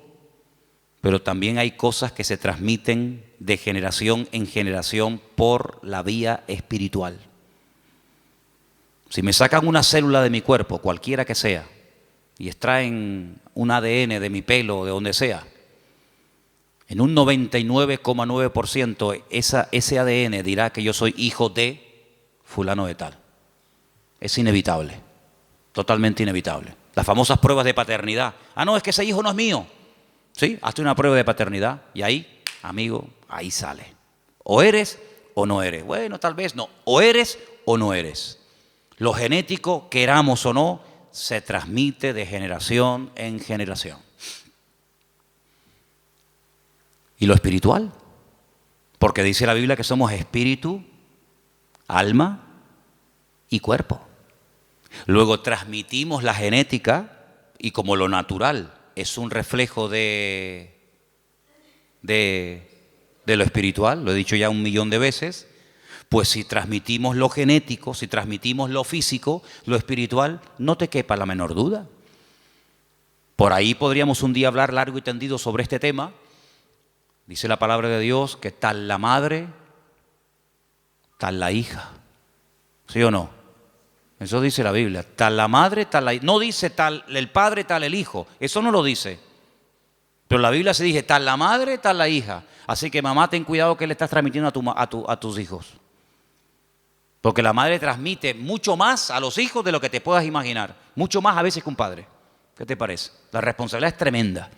pero también hay cosas que se transmiten de generación en generación por la vía espiritual. Si me sacan una célula de mi cuerpo, cualquiera que sea, y extraen un ADN de mi pelo o de donde sea, en un 99,9% ese ADN dirá que yo soy hijo de fulano de tal. Es inevitable, totalmente inevitable. Las famosas pruebas de paternidad. No, es que ese hijo no es mío. Sí, hazte una prueba de paternidad y ahí, amigo, ahí sale. O eres o no eres. Bueno, tal vez no. O eres o no eres. Lo genético, queramos o no, se transmite de generación en generación. ¿Y lo espiritual? Porque dice la Biblia que somos espíritu, alma y cuerpo. Luego transmitimos la genética y como lo natural es un reflejo de lo espiritual, lo he dicho ya 1.000.000 de veces, pues si transmitimos lo genético, si transmitimos lo físico, lo espiritual, no te quepa la menor duda. Por ahí podríamos un día hablar largo y tendido sobre este tema. Dice la palabra de Dios que tal la madre, tal la hija. ¿Sí o no? Eso dice la Biblia. Tal la madre, tal la hija. No dice tal el padre, tal el hijo. Eso no lo dice. Pero la Biblia se dice tal la madre, tal la hija. Así que mamá, ten cuidado que le estás transmitiendo a tus hijos. Porque la madre transmite mucho más a los hijos de lo que te puedas imaginar. Mucho más a veces que un padre. ¿Qué te parece? La responsabilidad es tremenda.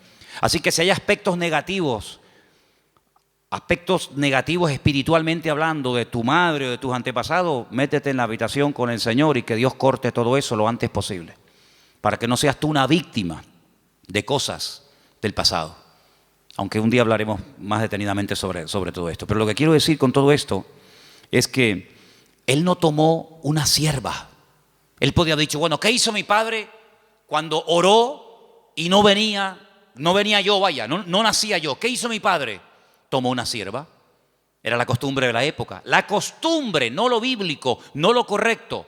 Así que si hay aspectos negativos espiritualmente hablando de tu madre o de tus antepasados, métete en la habitación con el Señor y que Dios corte todo eso lo antes posible. Para que no seas tú una víctima de cosas del pasado. Aunque un día hablaremos más detenidamente sobre todo esto. Pero lo que quiero decir con todo esto es que él no tomó una sierva. Él podía haber dicho, bueno, ¿qué hizo mi padre cuando oró y no venía yo, no nacía yo? ¿Qué hizo mi padre? Tomó una sierva. Era la costumbre de la época. La costumbre, no lo bíblico, no lo correcto.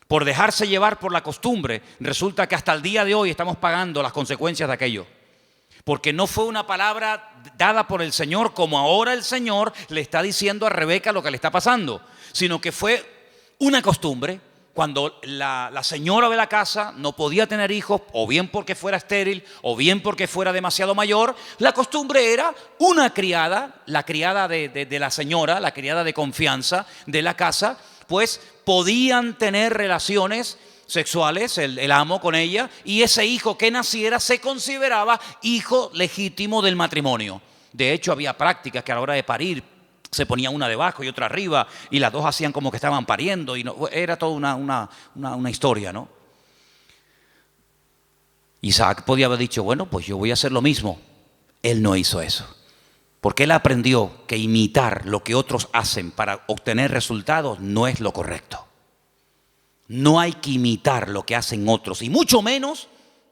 Por dejarse llevar por la costumbre, resulta que hasta el día de hoy estamos pagando las consecuencias de aquello. Porque no fue una palabra dada por el Señor como ahora el Señor le está diciendo a Rebeca lo que le está pasando, sino que fue una costumbre. Cuando la señora de la casa no podía tener hijos, o bien porque fuera estéril, o bien porque fuera demasiado mayor, la costumbre era una criada, la criada de la señora, la criada de confianza de la casa, pues podían tener relaciones sexuales, el amo con ella, y ese hijo que naciera se consideraba hijo legítimo del matrimonio. De hecho, había prácticas que a la hora de parir se ponía una debajo y otra arriba, y las dos hacían como que estaban pariendo, y no, era toda una historia, ¿no? Isaac podía haber dicho, bueno, pues yo voy a hacer lo mismo. Él no hizo eso, porque él aprendió que imitar lo que otros hacen para obtener resultados no es lo correcto. No hay que imitar lo que hacen otros, y mucho menos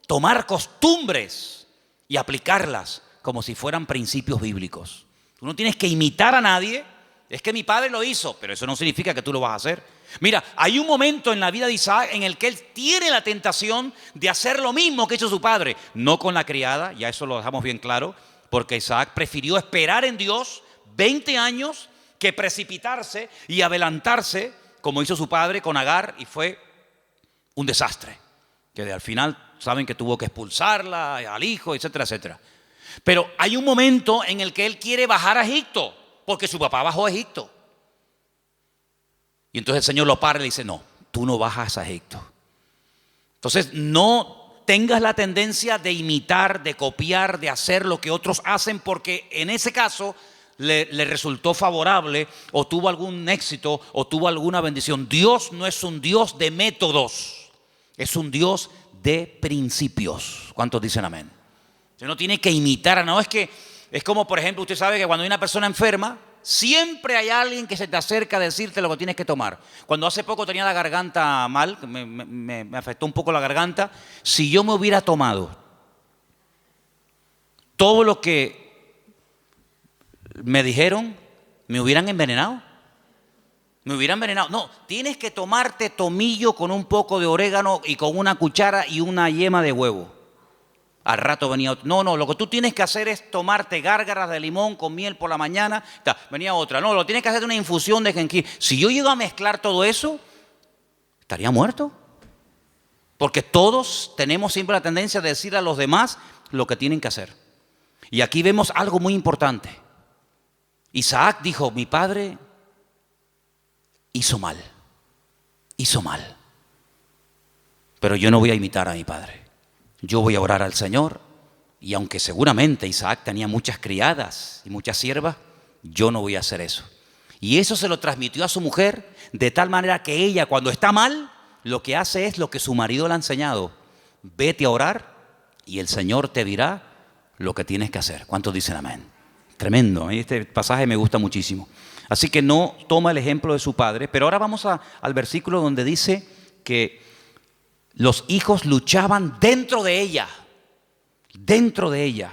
tomar costumbres y aplicarlas como si fueran principios bíblicos. Tú no tienes que imitar a nadie. Es que mi padre lo hizo, pero eso no significa que tú lo vas a hacer. Mira, hay un momento en la vida de Isaac en el que él tiene la tentación de hacer lo mismo que hizo su padre. No con la criada, ya eso lo dejamos bien claro, porque Isaac prefirió esperar en Dios 20 años que precipitarse y adelantarse como hizo su padre con Agar, y fue un desastre. Que al final saben que tuvo que expulsarla, al hijo, etcétera, etcétera. Pero hay un momento en el que él quiere bajar a Egipto, porque su papá bajó a Egipto. Y entonces el Señor lo para y le dice, no, tú no bajas a Egipto. Entonces no tengas la tendencia de imitar, de copiar, de hacer lo que otros hacen, porque en ese caso le resultó favorable, o tuvo algún éxito, o tuvo alguna bendición. Dios no es un Dios de métodos, es un Dios de principios. ¿Cuántos dicen amén? Usted no tiene que imitar, no es que, es como por ejemplo, usted sabe que cuando hay una persona enferma, siempre hay alguien que se te acerca a decirte lo que tienes que tomar. Cuando hace poco tenía la garganta mal, me afectó un poco la garganta, si yo me hubiera tomado todo lo que me dijeron, me hubieran envenenado. Me hubieran envenenado. No, tienes que tomarte tomillo con un poco de orégano y con una cuchara y una yema de huevo. Al rato venía otro. No, lo que tú tienes que hacer es tomarte gárgaras de limón con miel por la mañana. Venía otra. No, lo tienes que hacer una infusión de jengibre. Si yo llego a mezclar todo eso, estaría muerto. Porque todos tenemos siempre la tendencia de decir a los demás lo que tienen que hacer. Y aquí vemos algo muy importante. Isaac dijo, mi padre hizo mal. Pero yo no voy a imitar a mi padre. Yo voy a orar al Señor, y aunque seguramente Isaac tenía muchas criadas y muchas siervas, yo no voy a hacer eso. Y eso se lo transmitió a su mujer, de tal manera que ella, cuando está mal, lo que hace es lo que su marido le ha enseñado. Vete a orar y el Señor te dirá lo que tienes que hacer. ¿Cuántos dicen amén? Tremendo, este pasaje me gusta muchísimo. Así que no toma el ejemplo de su padre, pero ahora vamos al versículo donde dice que los hijos luchaban dentro de ella. Dentro de ella.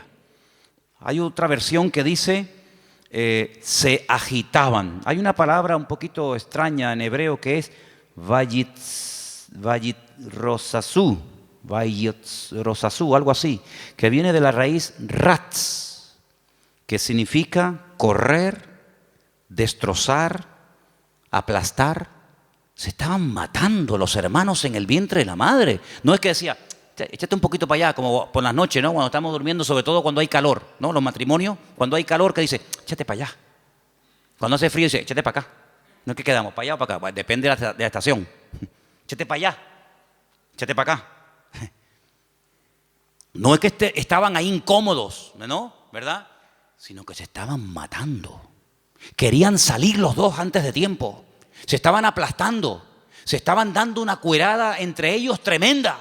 Hay otra versión que dice se agitaban. Hay una palabra un poquito extraña en hebreo que es vayitrosasú, algo así, que viene de la raíz ratz, que significa correr, destrozar, aplastar. Se estaban matando los hermanos en el vientre de la madre. No es que decía, échate un poquito para allá, como por las noches, ¿no? Cuando estamos durmiendo, sobre todo cuando hay calor, ¿no? Los matrimonios, cuando hay calor, que dice, échate para allá. Cuando hace frío, dice, échate para acá. No es que quedamos, para allá o para acá, pues depende de la estación. Échate para allá, échate para acá. No es que estaban ahí incómodos, ¿no? ¿Verdad? Sino que se estaban matando. Querían salir los dos antes de tiempo. Se estaban aplastando, se estaban dando una cuerada entre ellos tremenda.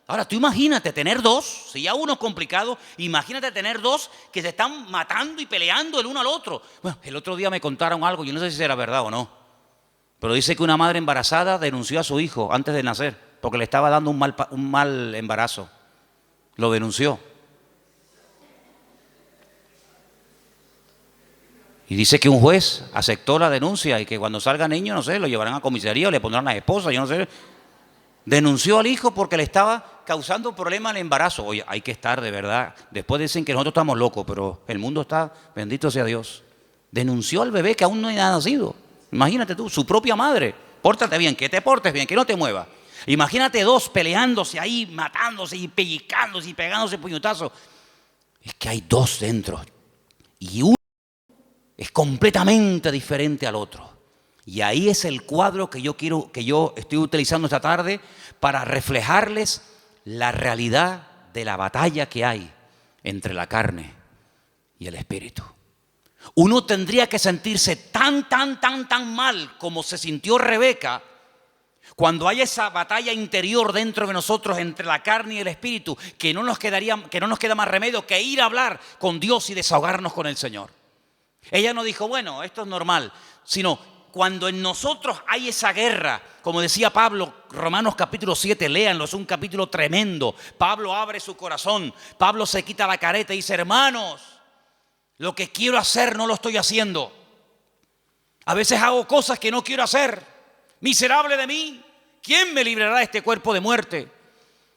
Ahora tú imagínate tener dos, si ya uno es complicado, imagínate tener dos que se están matando y peleando el uno al otro. Bueno, el otro día me contaron algo, yo no sé si será verdad o no, pero dice que una madre embarazada denunció a su hijo antes de nacer, porque le estaba dando un mal embarazo. Lo denunció. Y dice que un juez aceptó la denuncia y que cuando salga niño, no sé, lo llevarán a comisaría o le pondrán a la esposa, yo no sé. Denunció al hijo porque le estaba causando problemas al embarazo. Oye, hay que estar de verdad. Después dicen que nosotros estamos locos, pero el mundo está, bendito sea Dios. Denunció al bebé que aún no ha nacido. Imagínate tú, su propia madre. Pórtate bien, que te portes bien, que no te muevas. Imagínate dos peleándose ahí, matándose y pellizcándose y pegándose puñetazos. Es que hay dos dentro. Y uno es completamente diferente al otro. Y ahí es el cuadro que yo estoy utilizando esta tarde para reflejarles la realidad de la batalla que hay entre la carne y el espíritu. Uno tendría que sentirse tan mal como se sintió Rebeca cuando hay esa batalla interior dentro de nosotros entre la carne y el espíritu, que no nos queda más remedio que ir a hablar con Dios y desahogarnos con el Señor. Ella no dijo, bueno, esto es normal, sino cuando en nosotros hay esa guerra, como decía Pablo, Romanos capítulo 7, léanlo, es un capítulo tremendo. Pablo abre su corazón, Pablo se quita la careta y dice, hermanos, lo que quiero hacer no lo estoy haciendo. A veces hago cosas que no quiero hacer. Miserable de mí, ¿quién me librará de este cuerpo de muerte?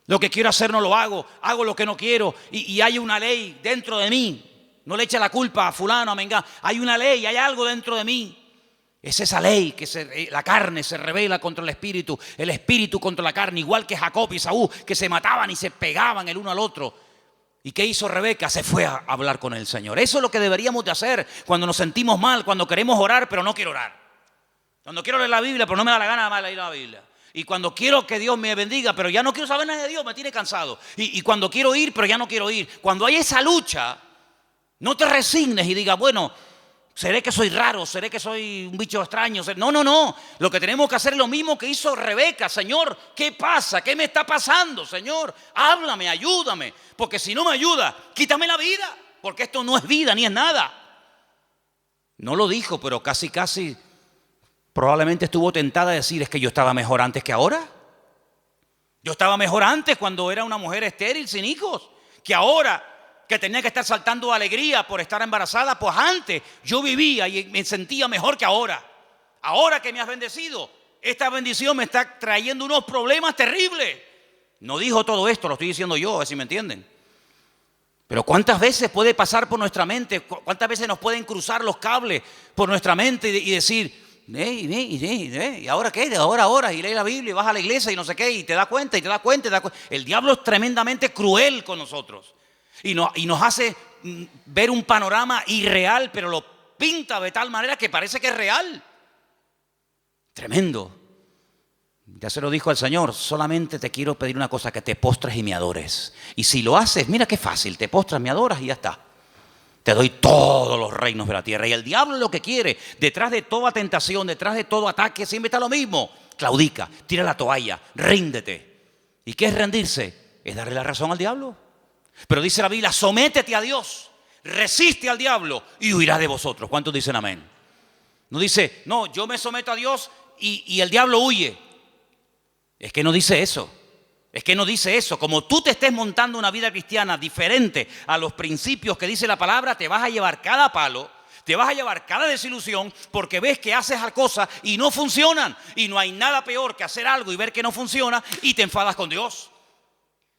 Lo que quiero hacer no lo hago, hago lo que no quiero y hay una ley dentro de mí. No le eche la culpa a fulano, a mengano. Hay una ley, hay algo dentro de mí. Es esa ley que la carne se rebela contra el espíritu contra la carne, igual que Jacob y Esaú, que se mataban y se pegaban el uno al otro. ¿Y qué hizo Rebeca? Se fue a hablar con el Señor. Eso es lo que deberíamos de hacer cuando nos sentimos mal, cuando queremos orar, pero no quiero orar. Cuando quiero leer la Biblia, pero no me da la gana de leer la Biblia. Y cuando quiero que Dios me bendiga, pero ya no quiero saber nada de Dios, me tiene cansado. Y cuando quiero ir, pero ya no quiero ir. Cuando hay esa lucha, no te resignes y digas, bueno, seré que soy raro, seré que soy un bicho extraño. No. Lo que tenemos que hacer es lo mismo que hizo Rebeca. Señor, ¿qué pasa? ¿Qué me está pasando, Señor? Háblame, ayúdame. Porque si no me ayuda, quítame la vida. Porque esto no es vida ni es nada. No lo dijo, pero casi probablemente estuvo tentada a decir, es que yo estaba mejor antes que ahora. Yo estaba mejor antes cuando era una mujer estéril, sin hijos, que ahora que tenía que estar saltando de alegría por estar embarazada. Pues antes yo vivía y me sentía mejor que ahora. Ahora que me has bendecido, esta bendición me está trayendo unos problemas terribles. No dijo todo esto, lo estoy diciendo yo, a ver si me entienden. Pero ¿cuántas veces puede pasar por nuestra mente? ¿Cuántas veces nos pueden cruzar los cables por nuestra mente y decir, ¿y ahora qué? Ahora, y lee la Biblia y vas a la iglesia y no sé qué, y te das cuenta. El diablo es tremendamente cruel con nosotros y nos hace ver un panorama irreal, pero lo pinta de tal manera que parece que es real. Tremendo. Ya se lo dijo el Señor, solamente te quiero pedir una cosa, que te postres y me adores. Y si lo haces, mira qué fácil, te postras, me adoras y ya está. Te doy todos los reinos de la tierra. Y el diablo lo que quiere, detrás de toda tentación, detrás de todo ataque, siempre está lo mismo. Claudica, tira la toalla, ríndete. ¿Y qué es rendirse? Es darle la razón al diablo. Pero dice la Biblia, sométete a Dios, resiste al diablo y huirá de vosotros. ¿Cuántos dicen amén? No dice, no, yo me someto a Dios y el diablo huye. Es que no dice eso. Es que no dice eso. Como tú te estés montando una vida cristiana diferente a los principios que dice la palabra, te vas a llevar cada palo, te vas a llevar cada desilusión, porque ves que haces cosas y no funcionan. Y no hay nada peor que hacer algo y ver que no funciona y te enfadas con Dios.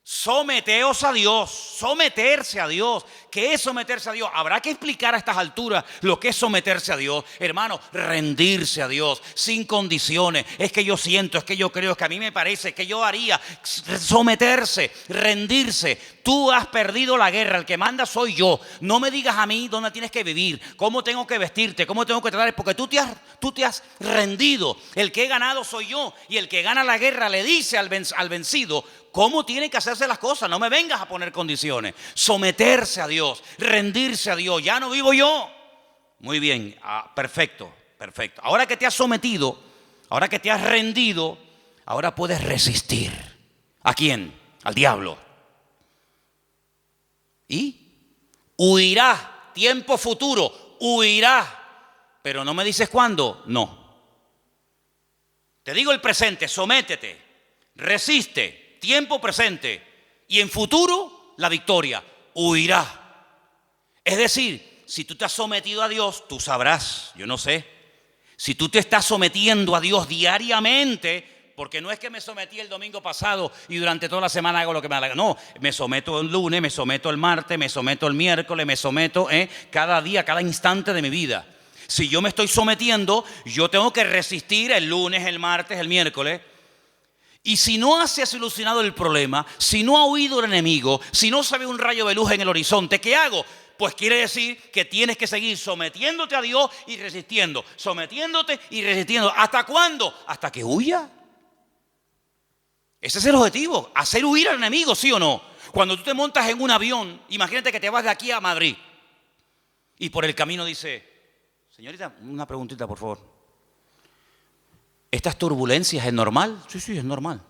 Someteos a Dios, someterse a Dios. ¿Qué es someterse a Dios? Habrá que explicar a estas alturas lo que es someterse a Dios. Hermano, rendirse a Dios sin condiciones. Es que yo siento, es que yo creo, es que a mí me parece, es que yo haría. Someterse, rendirse. Tú has perdido la guerra, el que manda soy yo. No me digas a mí dónde tienes que vivir, cómo tengo que vestirte, cómo tengo que tratar, porque tú te has rendido. El que he ganado soy yo, y el que gana la guerra le dice al vencido cómo tienen que hacerse las cosas. No me vengas a poner condiciones. Someterse a Dios, rendirse a Dios. Ya no vivo yo. Muy bien, perfecto. Ahora que te has sometido, ahora que te has rendido, ahora puedes resistir. ¿A quién? Al diablo. Y huirá, tiempo futuro, huirá. Pero no me dices cuándo. No. Te digo el presente, sométete, resiste. Tiempo presente y en futuro la victoria, huirá. Es decir, si tú te has sometido a Dios, tú sabrás, yo no sé, si tú te estás sometiendo a Dios diariamente, porque no es que me sometí el domingo pasado y durante toda la semana hago lo que me da la gana. No, me someto el lunes, me someto el martes, me someto el miércoles, me someto cada día, cada instante de mi vida. Si yo me estoy sometiendo, yo tengo que resistir el lunes, el martes, el miércoles. Y si no se ha solucionado el problema, si no ha huido el enemigo, si no se ve un rayo de luz en el horizonte, ¿qué hago? Pues quiere decir que tienes que seguir sometiéndote a Dios y resistiendo. Sometiéndote y resistiendo. ¿Hasta cuándo? Hasta que huya. Ese es el objetivo, hacer huir al enemigo, ¿sí o no? Cuando tú te montas en un avión, imagínate que te vas de aquí a Madrid. Y por el camino dice, señorita, una preguntita por favor. ¿Estas turbulencias es normal? Sí, sí, es normal.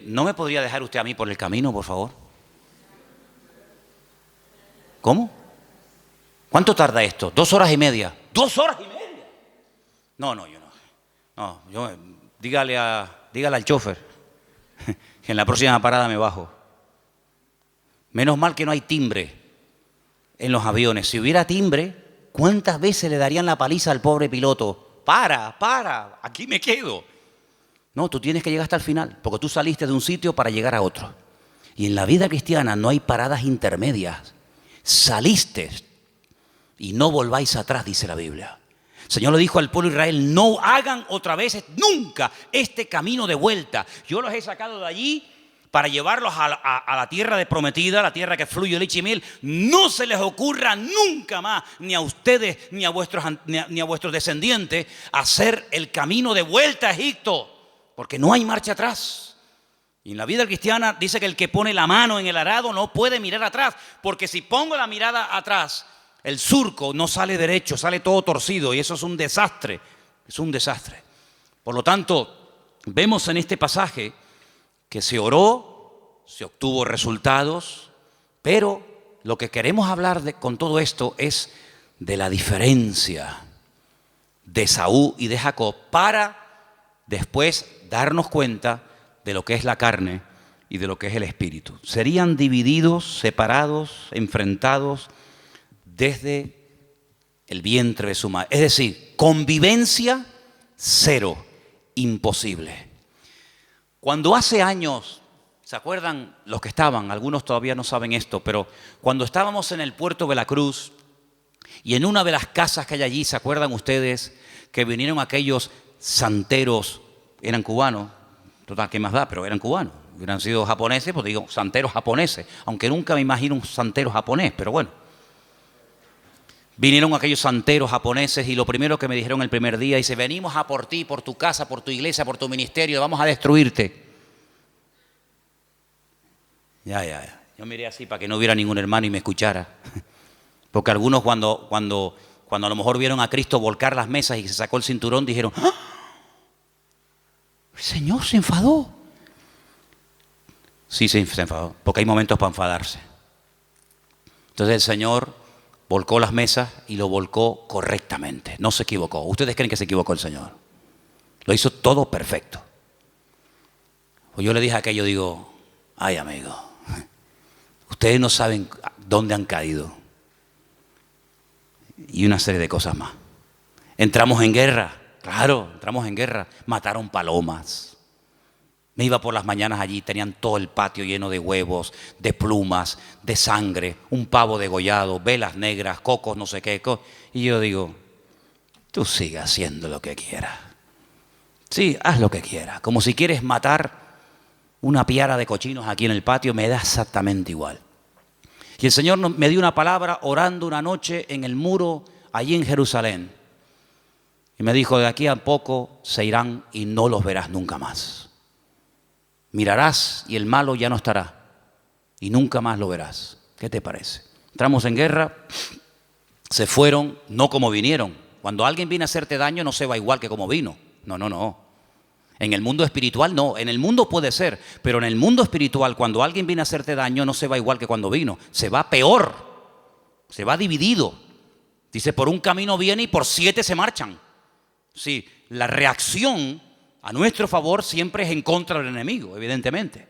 ¿No me podría dejar usted a mí por el camino, por favor? ¿Cómo? ¿Cuánto tarda esto? 2 horas y media. ¿2 horas y media? No, yo no. No, dígale al chofer que en la próxima parada me bajo. Menos mal que no hay timbre en los aviones. Si hubiera timbre, ¿cuántas veces le darían la paliza al pobre piloto? Para, aquí me quedo. No, tú tienes que llegar hasta el final, porque tú saliste de un sitio para llegar a otro. Y en la vida cristiana no hay paradas intermedias. Saliste y no volváis atrás, dice la Biblia. El Señor le dijo al pueblo de Israel, no hagan otra vez nunca este camino de vuelta. Yo los he sacado de allí para llevarlos a la tierra de prometida, la tierra que fluye leche y miel. No se les ocurra nunca más, ni a ustedes, ni a vuestros descendientes, hacer el camino de vuelta a Egipto, porque no hay marcha atrás. Y en la vida cristiana dice que el que pone la mano en el arado no puede mirar atrás, porque si pongo la mirada atrás, el surco no sale derecho, sale todo torcido, y eso es un desastre, es un desastre. Por lo tanto, vemos en este pasaje que se oró, se obtuvo resultados, pero lo que queremos hablar con todo esto es de la diferencia de Esaú y de Jacob, para después darnos cuenta de lo que es la carne y de lo que es el espíritu. Serían divididos, separados, enfrentados desde el vientre de su madre. Es decir, convivencia cero, imposible. Cuando hace años, ¿se acuerdan los que estaban? Algunos todavía no saben esto, pero cuando estábamos en el puerto de Veracruz y en una de las casas que hay allí, ¿se acuerdan ustedes que vinieron aquellos santeros? Eran cubanos, total, ¿qué más da? Pero eran cubanos. Hubieran sido japoneses, pues digo, santeros japoneses, aunque nunca me imagino un santero japonés, pero bueno. Vinieron aquellos santeros japoneses y lo primero que me dijeron el primer día, dice, venimos a por ti, por tu casa, por tu iglesia, por tu ministerio, vamos a destruirte. Ya. Yo miré así para que no hubiera ningún hermano y me escuchara. Porque algunos cuando a lo mejor vieron a Cristo volcar las mesas y se sacó el cinturón, dijeron, ¡ah! El Señor se enfadó. Sí, se enfadó, porque hay momentos para enfadarse. Entonces el Señor volcó las mesas y lo volcó correctamente. No se equivocó. ¿Ustedes creen que se equivocó el Señor? Lo hizo todo perfecto. Pues yo le dije a aquello, digo, ay amigo, ustedes no saben dónde han caído. Y una serie de cosas más. Entramos en guerra. Claro, entramos en guerra. Mataron palomas. Me iba por las mañanas allí, tenían todo el patio lleno de huevos, de plumas, de sangre, un pavo degollado, velas negras, cocos, no sé qué. Y yo digo, tú sigue haciendo lo que quieras. Sí, haz lo que quieras. Como si quieres matar una piara de cochinos aquí en el patio, me da exactamente igual. Y el Señor me dio una palabra orando una noche en el muro allí en Jerusalén. Y me dijo, de aquí a poco se irán y no los verás nunca más. Mirarás y el malo ya no estará y nunca más lo verás. ¿Qué te parece? Entramos en guerra, se fueron, no como vinieron. Cuando alguien viene a hacerte daño no se va igual que como vino. No. En el mundo espiritual no, en el mundo puede ser, pero en el mundo espiritual cuando alguien viene a hacerte daño no se va igual que cuando vino, se va peor, se va dividido. Dice, por un camino viene y por 7 se marchan. Sí, la reacción a nuestro favor siempre es en contra del enemigo, evidentemente.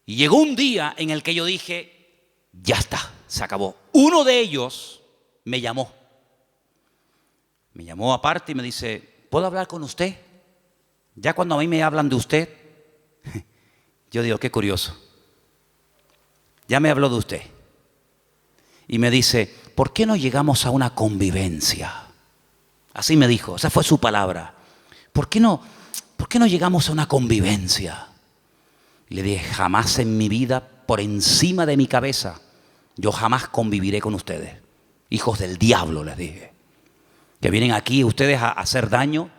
Y llegó un día en el que yo dije, ya está, se acabó. Uno de ellos me llamó aparte y me dice, ¿puedo hablar con usted? Ya cuando a mí me hablan de usted, yo digo, qué curioso. Ya me habló de usted. Y me dice, ¿por qué no llegamos a una convivencia? Así me dijo, esa fue su palabra. ¿Por qué no llegamos a una convivencia? Y le dije, jamás en mi vida, por encima de mi cabeza, yo jamás conviviré con ustedes. Hijos del diablo, les dije. Que vienen aquí ustedes a hacer daño.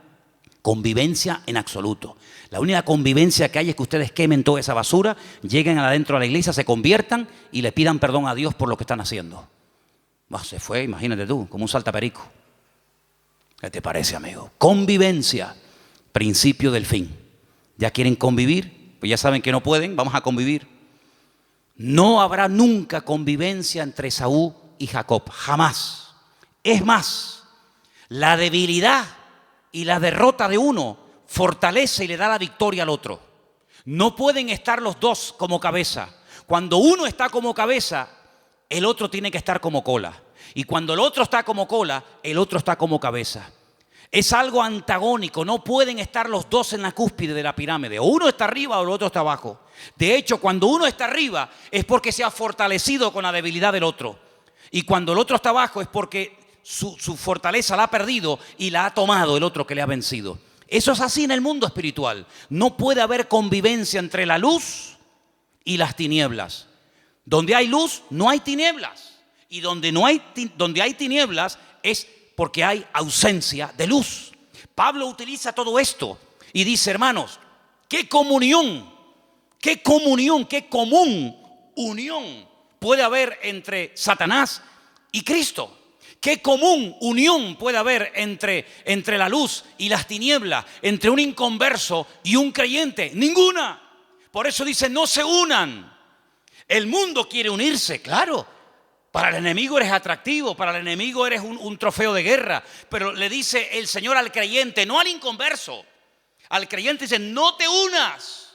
Convivencia en absoluto. La única convivencia que hay es que ustedes quemen toda esa basura, lleguen adentro a la iglesia, se conviertan y le pidan perdón a Dios por lo que están haciendo. Se fue, imagínate tú, como un saltaperico. ¿Qué te parece, amigo? Convivencia, principio del fin. ¿Ya quieren convivir? Pues ya saben que no pueden, vamos a convivir. No habrá nunca convivencia entre Esaú y Jacob, jamás. Es más, la debilidad y la derrota de uno fortalece y le da la victoria al otro. No pueden estar los dos como cabeza. Cuando uno está como cabeza, el otro tiene que estar como cola. Y cuando el otro está como cola, el otro está como cabeza. Es algo antagónico, no pueden estar los dos en la cúspide de la pirámide. O uno está arriba o el otro está abajo. De hecho, cuando uno está arriba es porque se ha fortalecido con la debilidad del otro. Y cuando el otro está abajo es porque su fortaleza la ha perdido y la ha tomado el otro que le ha vencido. Eso es así en el mundo espiritual. No puede haber convivencia entre la luz y las tinieblas. Donde hay luz, no hay tinieblas. Y donde hay tinieblas es porque hay ausencia de luz. Pablo utiliza todo esto y dice, hermanos, qué común unión puede haber entre Satanás y Cristo. Qué común unión puede haber entre la luz y las tinieblas, entre un inconverso y un creyente. Ninguna. Por eso dice, no se unan. El mundo quiere unirse, claro. Para el enemigo eres atractivo, para el enemigo eres un trofeo de guerra. Pero le dice el Señor al creyente, no al inconverso. Al creyente dice, no te unas.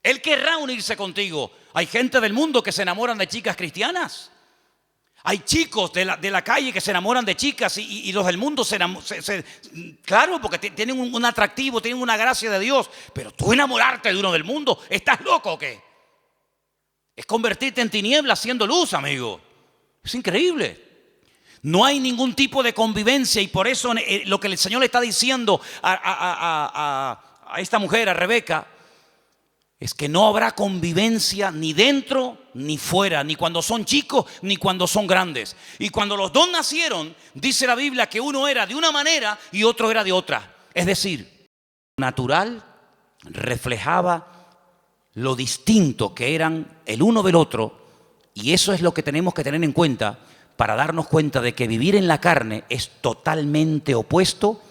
Él querrá unirse contigo. Hay gente del mundo que se enamoran de chicas cristianas. Hay chicos de la calle que se enamoran de chicas y los del mundo claro, porque tienen un atractivo, tienen una gracia de Dios. Pero tú enamorarte de uno del mundo, ¿estás loco o qué? Es convertirte en tinieblas siendo luz, amigo. Es increíble. No hay ningún tipo de convivencia y por eso lo que el Señor le está diciendo a esta mujer, a Rebeca, es que no habrá convivencia ni dentro ni fuera, ni cuando son chicos ni cuando son grandes. Y cuando los dos nacieron, dice la Biblia que uno era de una manera y otro era de otra. Es decir, natural reflejaba lo distinto que eran el uno del otro. Y eso es lo que tenemos que tener en cuenta para darnos cuenta de que vivir en la carne es totalmente opuesto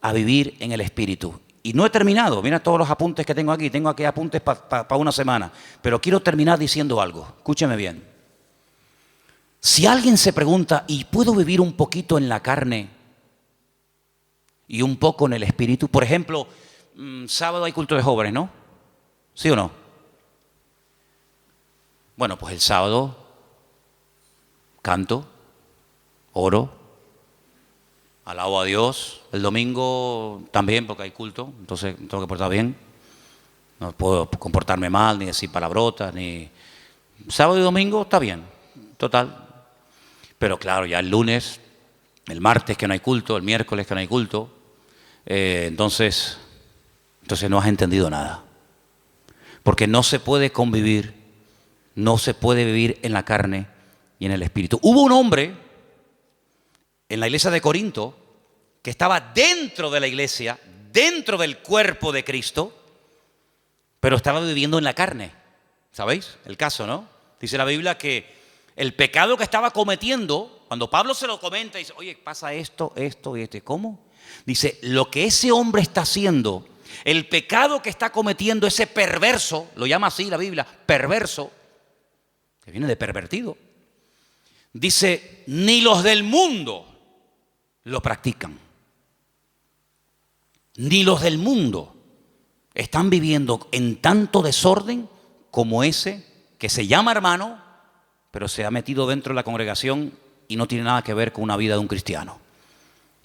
a vivir en el espíritu. Y no he terminado, mira todos los apuntes que tengo aquí apuntes para una semana, pero quiero terminar diciendo algo, escúcheme bien. Si alguien se pregunta, ¿y puedo vivir un poquito en la carne y un poco en el espíritu? Por ejemplo, sábado hay culto de jóvenes, ¿no? ¿Sí o no? Bueno, pues el sábado canto, oro, alabo a Dios. El domingo también, porque hay culto, entonces tengo que portar bien. No puedo comportarme mal, ni decir palabrotas, ni... Sábado y domingo está bien, total. Pero claro, ya el lunes, el martes que no hay culto, el miércoles que no hay culto, entonces no has entendido nada. Porque no se puede convivir, no se puede vivir en la carne y en el espíritu. Hubo un hombre en la iglesia de Corinto que estaba dentro de la iglesia, dentro del cuerpo de Cristo, pero estaba viviendo en la carne. ¿Sabéis el caso, no? Dice la Biblia que el pecado que estaba cometiendo, cuando Pablo se lo comenta, dice, oye, pasa esto y esto. ¿Cómo? Dice, lo que ese hombre está haciendo, el pecado que está cometiendo, ese perverso, lo llama así la Biblia, perverso, que viene de pervertido. Dice, ni los del mundo lo practican. Ni los del mundo están viviendo en tanto desorden como ese que se llama hermano, pero se ha metido dentro de la congregación y no tiene nada que ver con una vida de un cristiano.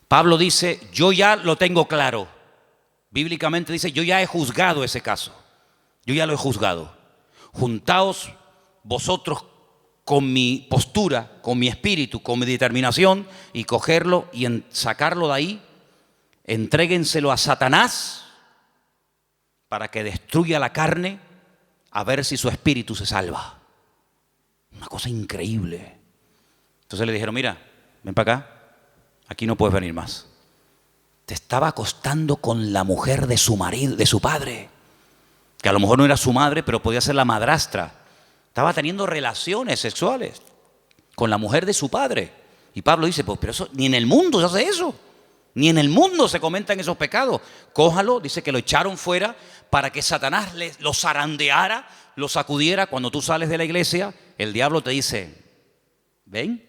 Pablo dice, yo ya lo tengo claro. Bíblicamente dice, yo ya he juzgado ese caso. Yo ya lo he juzgado. Juntaos vosotros con mi postura, con mi espíritu, con mi determinación y cogerlo y sacarlo de ahí, entréguenselo a Satanás para que destruya la carne a ver si su espíritu se salva. Una cosa increíble. Entonces le dijeron, mira, ven para acá, aquí no puedes venir más. te estaba acostando con la mujer de su marido, de su padre, que a lo mejor no era su madre, pero podía ser la madrastra. Estaba teniendo relaciones sexuales con la mujer de su padre. Y Pablo dice, pues, pero eso, ni en el mundo se hace eso. Ni en el mundo se comentan esos pecados. Cójalo, dice que lo echaron fuera para que Satanás lo zarandeara, lo sacudiera. Cuando tú sales de la iglesia, el diablo te dice, ven.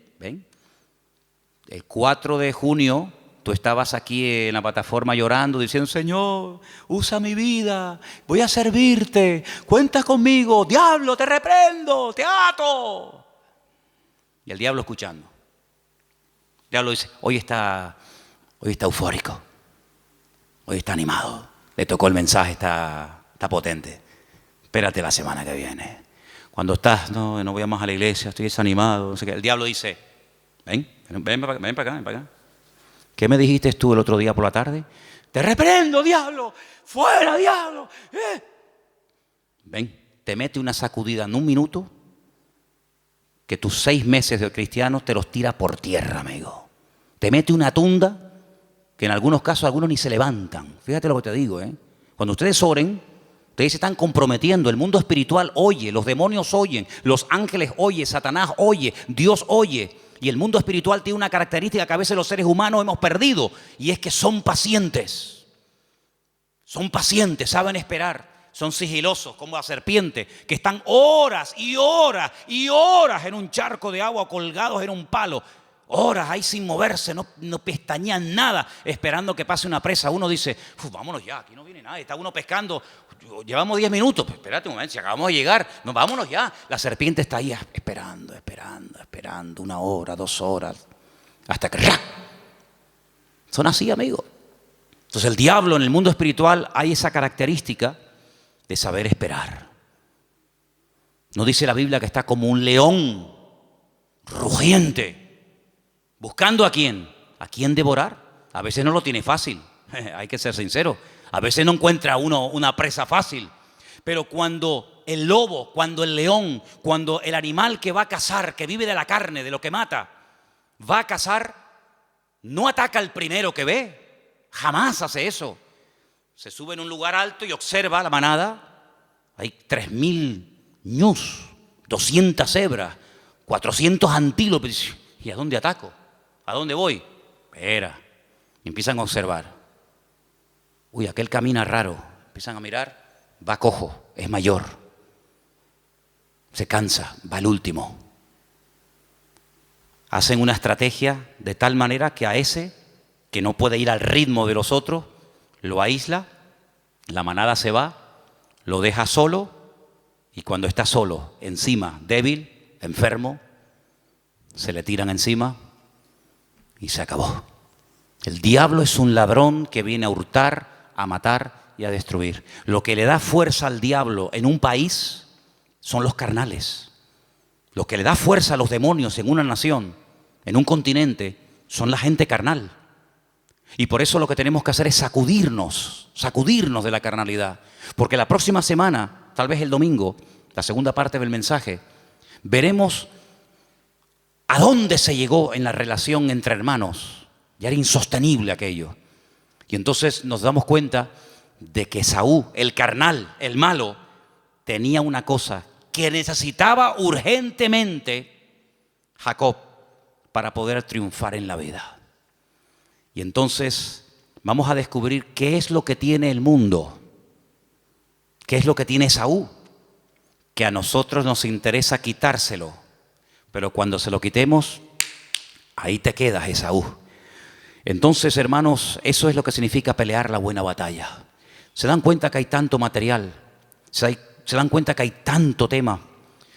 El 4 de junio tú estabas aquí en la plataforma llorando, diciendo, Señor, usa mi vida, voy a servirte, cuenta conmigo, diablo, te reprendo, te ato. Y el diablo escuchando. El diablo dice, hoy está eufórico, hoy está animado, le tocó el mensaje, está potente. Espérate la semana que viene. Cuando estás, no voy a más a la iglesia, estoy desanimado, no sé qué. El diablo dice, ven para acá. ¿Qué me dijiste tú el otro día por la tarde? Te reprendo, diablo, fuera, diablo. Ven, te mete una sacudida en un minuto que tus 6 meses de cristiano te los tira por tierra, amigo. Te mete una tunda que en algunos casos algunos ni se levantan. Fíjate lo que te digo, ¿eh? Cuando ustedes oren, ustedes se están comprometiendo. El mundo espiritual oye, los demonios oyen, los ángeles oyen, Satanás oye, Dios oye. Y el mundo espiritual tiene una característica que a veces los seres humanos hemos perdido, y es que son pacientes. Son pacientes, saben esperar. Son sigilosos como la serpiente, que están horas y horas y horas en un charco de agua colgados en un palo. Horas ahí sin moverse, no pestañean nada, esperando que pase una presa. Uno dice, vámonos ya, aquí no viene nadie. Está uno pescando, llevamos 10 minutos. Pues espérate un momento, si acabamos de llegar, vámonos ya. La serpiente está ahí esperando, 1 hora, 2 horas, hasta que ¡ra! Son así, amigos. Entonces el diablo en el mundo espiritual hay esa característica de saber esperar. ¿No dice la Biblia que está como un león rugiente? ¿Buscando a quién? ¿A quién devorar? A veces no lo tiene fácil, hay que ser sincero. A veces no encuentra uno una presa fácil. Pero cuando el lobo, cuando el león, cuando el animal que va a cazar, que vive de la carne, de lo que mata, va a cazar, no ataca al primero que ve. Jamás hace eso. Se sube en un lugar alto y observa la manada. Hay 3.000 ñus, 200 cebras, 400 antílopes. ¿Y a dónde ataco? ¿A dónde voy? Espera. Y empiezan a observar. Uy, aquel camina raro. Empiezan a mirar. Va cojo, es mayor. Se cansa, va el último. Hacen una estrategia de tal manera que a ese, que no puede ir al ritmo de los otros, lo aísla, la manada se va, lo deja solo, y cuando está solo, encima, débil, enfermo, se le tiran encima y se acabó. El diablo es un ladrón que viene a hurtar, a matar y a destruir. Lo que le da fuerza al diablo en un país son los carnales. Lo que le da fuerza a los demonios en una nación, en un continente, son la gente carnal. Y por eso lo que tenemos que hacer es sacudirnos de la carnalidad. Porque la próxima semana, tal vez el domingo, la segunda parte del mensaje, veremos a dónde se llegó en la relación entre hermanos. Ya era insostenible aquello. Y entonces nos damos cuenta de que Esaú, el carnal, el malo, tenía una cosa que necesitaba urgentemente Jacob para poder triunfar en la vida. Y entonces vamos a descubrir qué es lo que tiene el mundo, qué es lo que tiene Esaú, que a nosotros nos interesa quitárselo, pero cuando se lo quitemos, ahí te quedas, Esaú. Entonces, hermanos, eso es lo que significa pelear la buena batalla. Se dan cuenta que hay tanto material, se dan cuenta que hay tanto tema,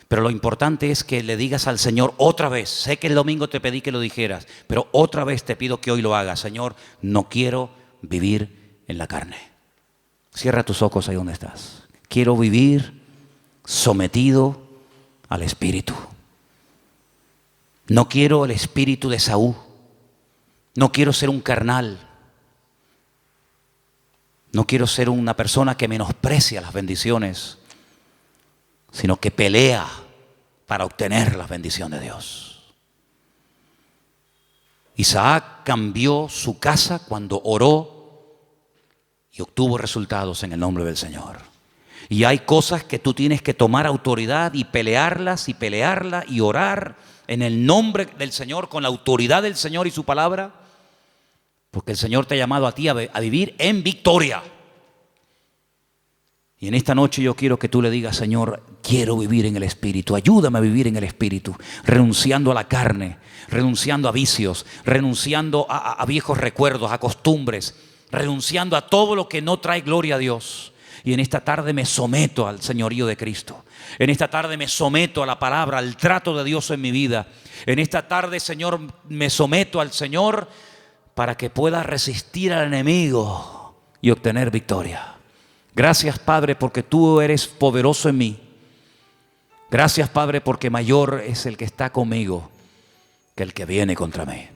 pero lo importante es que le digas al Señor otra vez. Sé que el domingo te pedí que lo dijeras, pero otra vez te pido que hoy lo hagas. Señor, no quiero vivir en la carne. Cierra tus ojos ahí donde estás. Quiero vivir sometido al Espíritu. No quiero el espíritu de Esaú. No quiero ser un carnal. No quiero ser una persona que menosprecia las bendiciones, sino que pelea para obtener las bendiciones de Dios. Isaac cambió su casa cuando oró y obtuvo resultados en el nombre del Señor. Y hay cosas que tú tienes que tomar autoridad y pelearlas y orar en el nombre del Señor, con la autoridad del Señor y su palabra, porque el Señor te ha llamado a ti a vivir en victoria. Y en esta noche yo quiero que tú le digas: Señor, quiero vivir en el Espíritu, ayúdame a vivir en el Espíritu, renunciando a la carne, renunciando a vicios, renunciando a viejos recuerdos, a costumbres, renunciando a todo lo que no trae gloria a Dios. Y en esta tarde me someto al señorío de Cristo. En esta tarde me someto a la palabra, al trato de Dios en mi vida. En esta tarde, Señor, me someto al Señor para que pueda resistir al enemigo y obtener victoria. Gracias, Padre, porque tú eres poderoso en mí. Gracias, Padre, porque mayor es el que está conmigo que el que viene contra mí.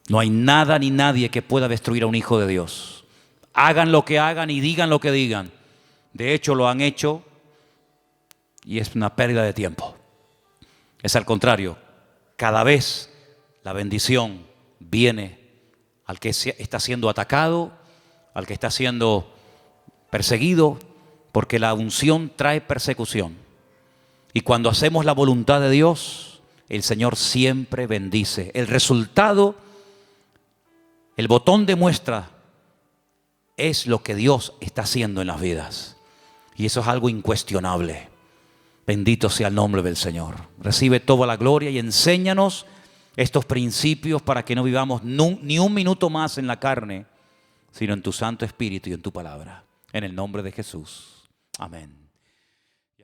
No hay nada ni nadie que pueda destruir a un hijo de Dios. Hagan lo que hagan y digan lo que digan. De hecho, lo han hecho y es una pérdida de tiempo. Es al contrario. Cada vez la bendición viene al que está siendo atacado, al que está siendo perseguido, porque la unción trae persecución. Y cuando hacemos la voluntad de Dios, el Señor siempre bendice. El resultado, el botón de muestra, es lo que Dios está haciendo en las vidas. Y eso es algo incuestionable. Bendito sea el nombre del Señor. Recibe toda la gloria y enséñanos estos principios para que no vivamos ni un minuto más en la carne, sino en tu Santo Espíritu y en tu palabra. En el nombre de Jesús. Amén.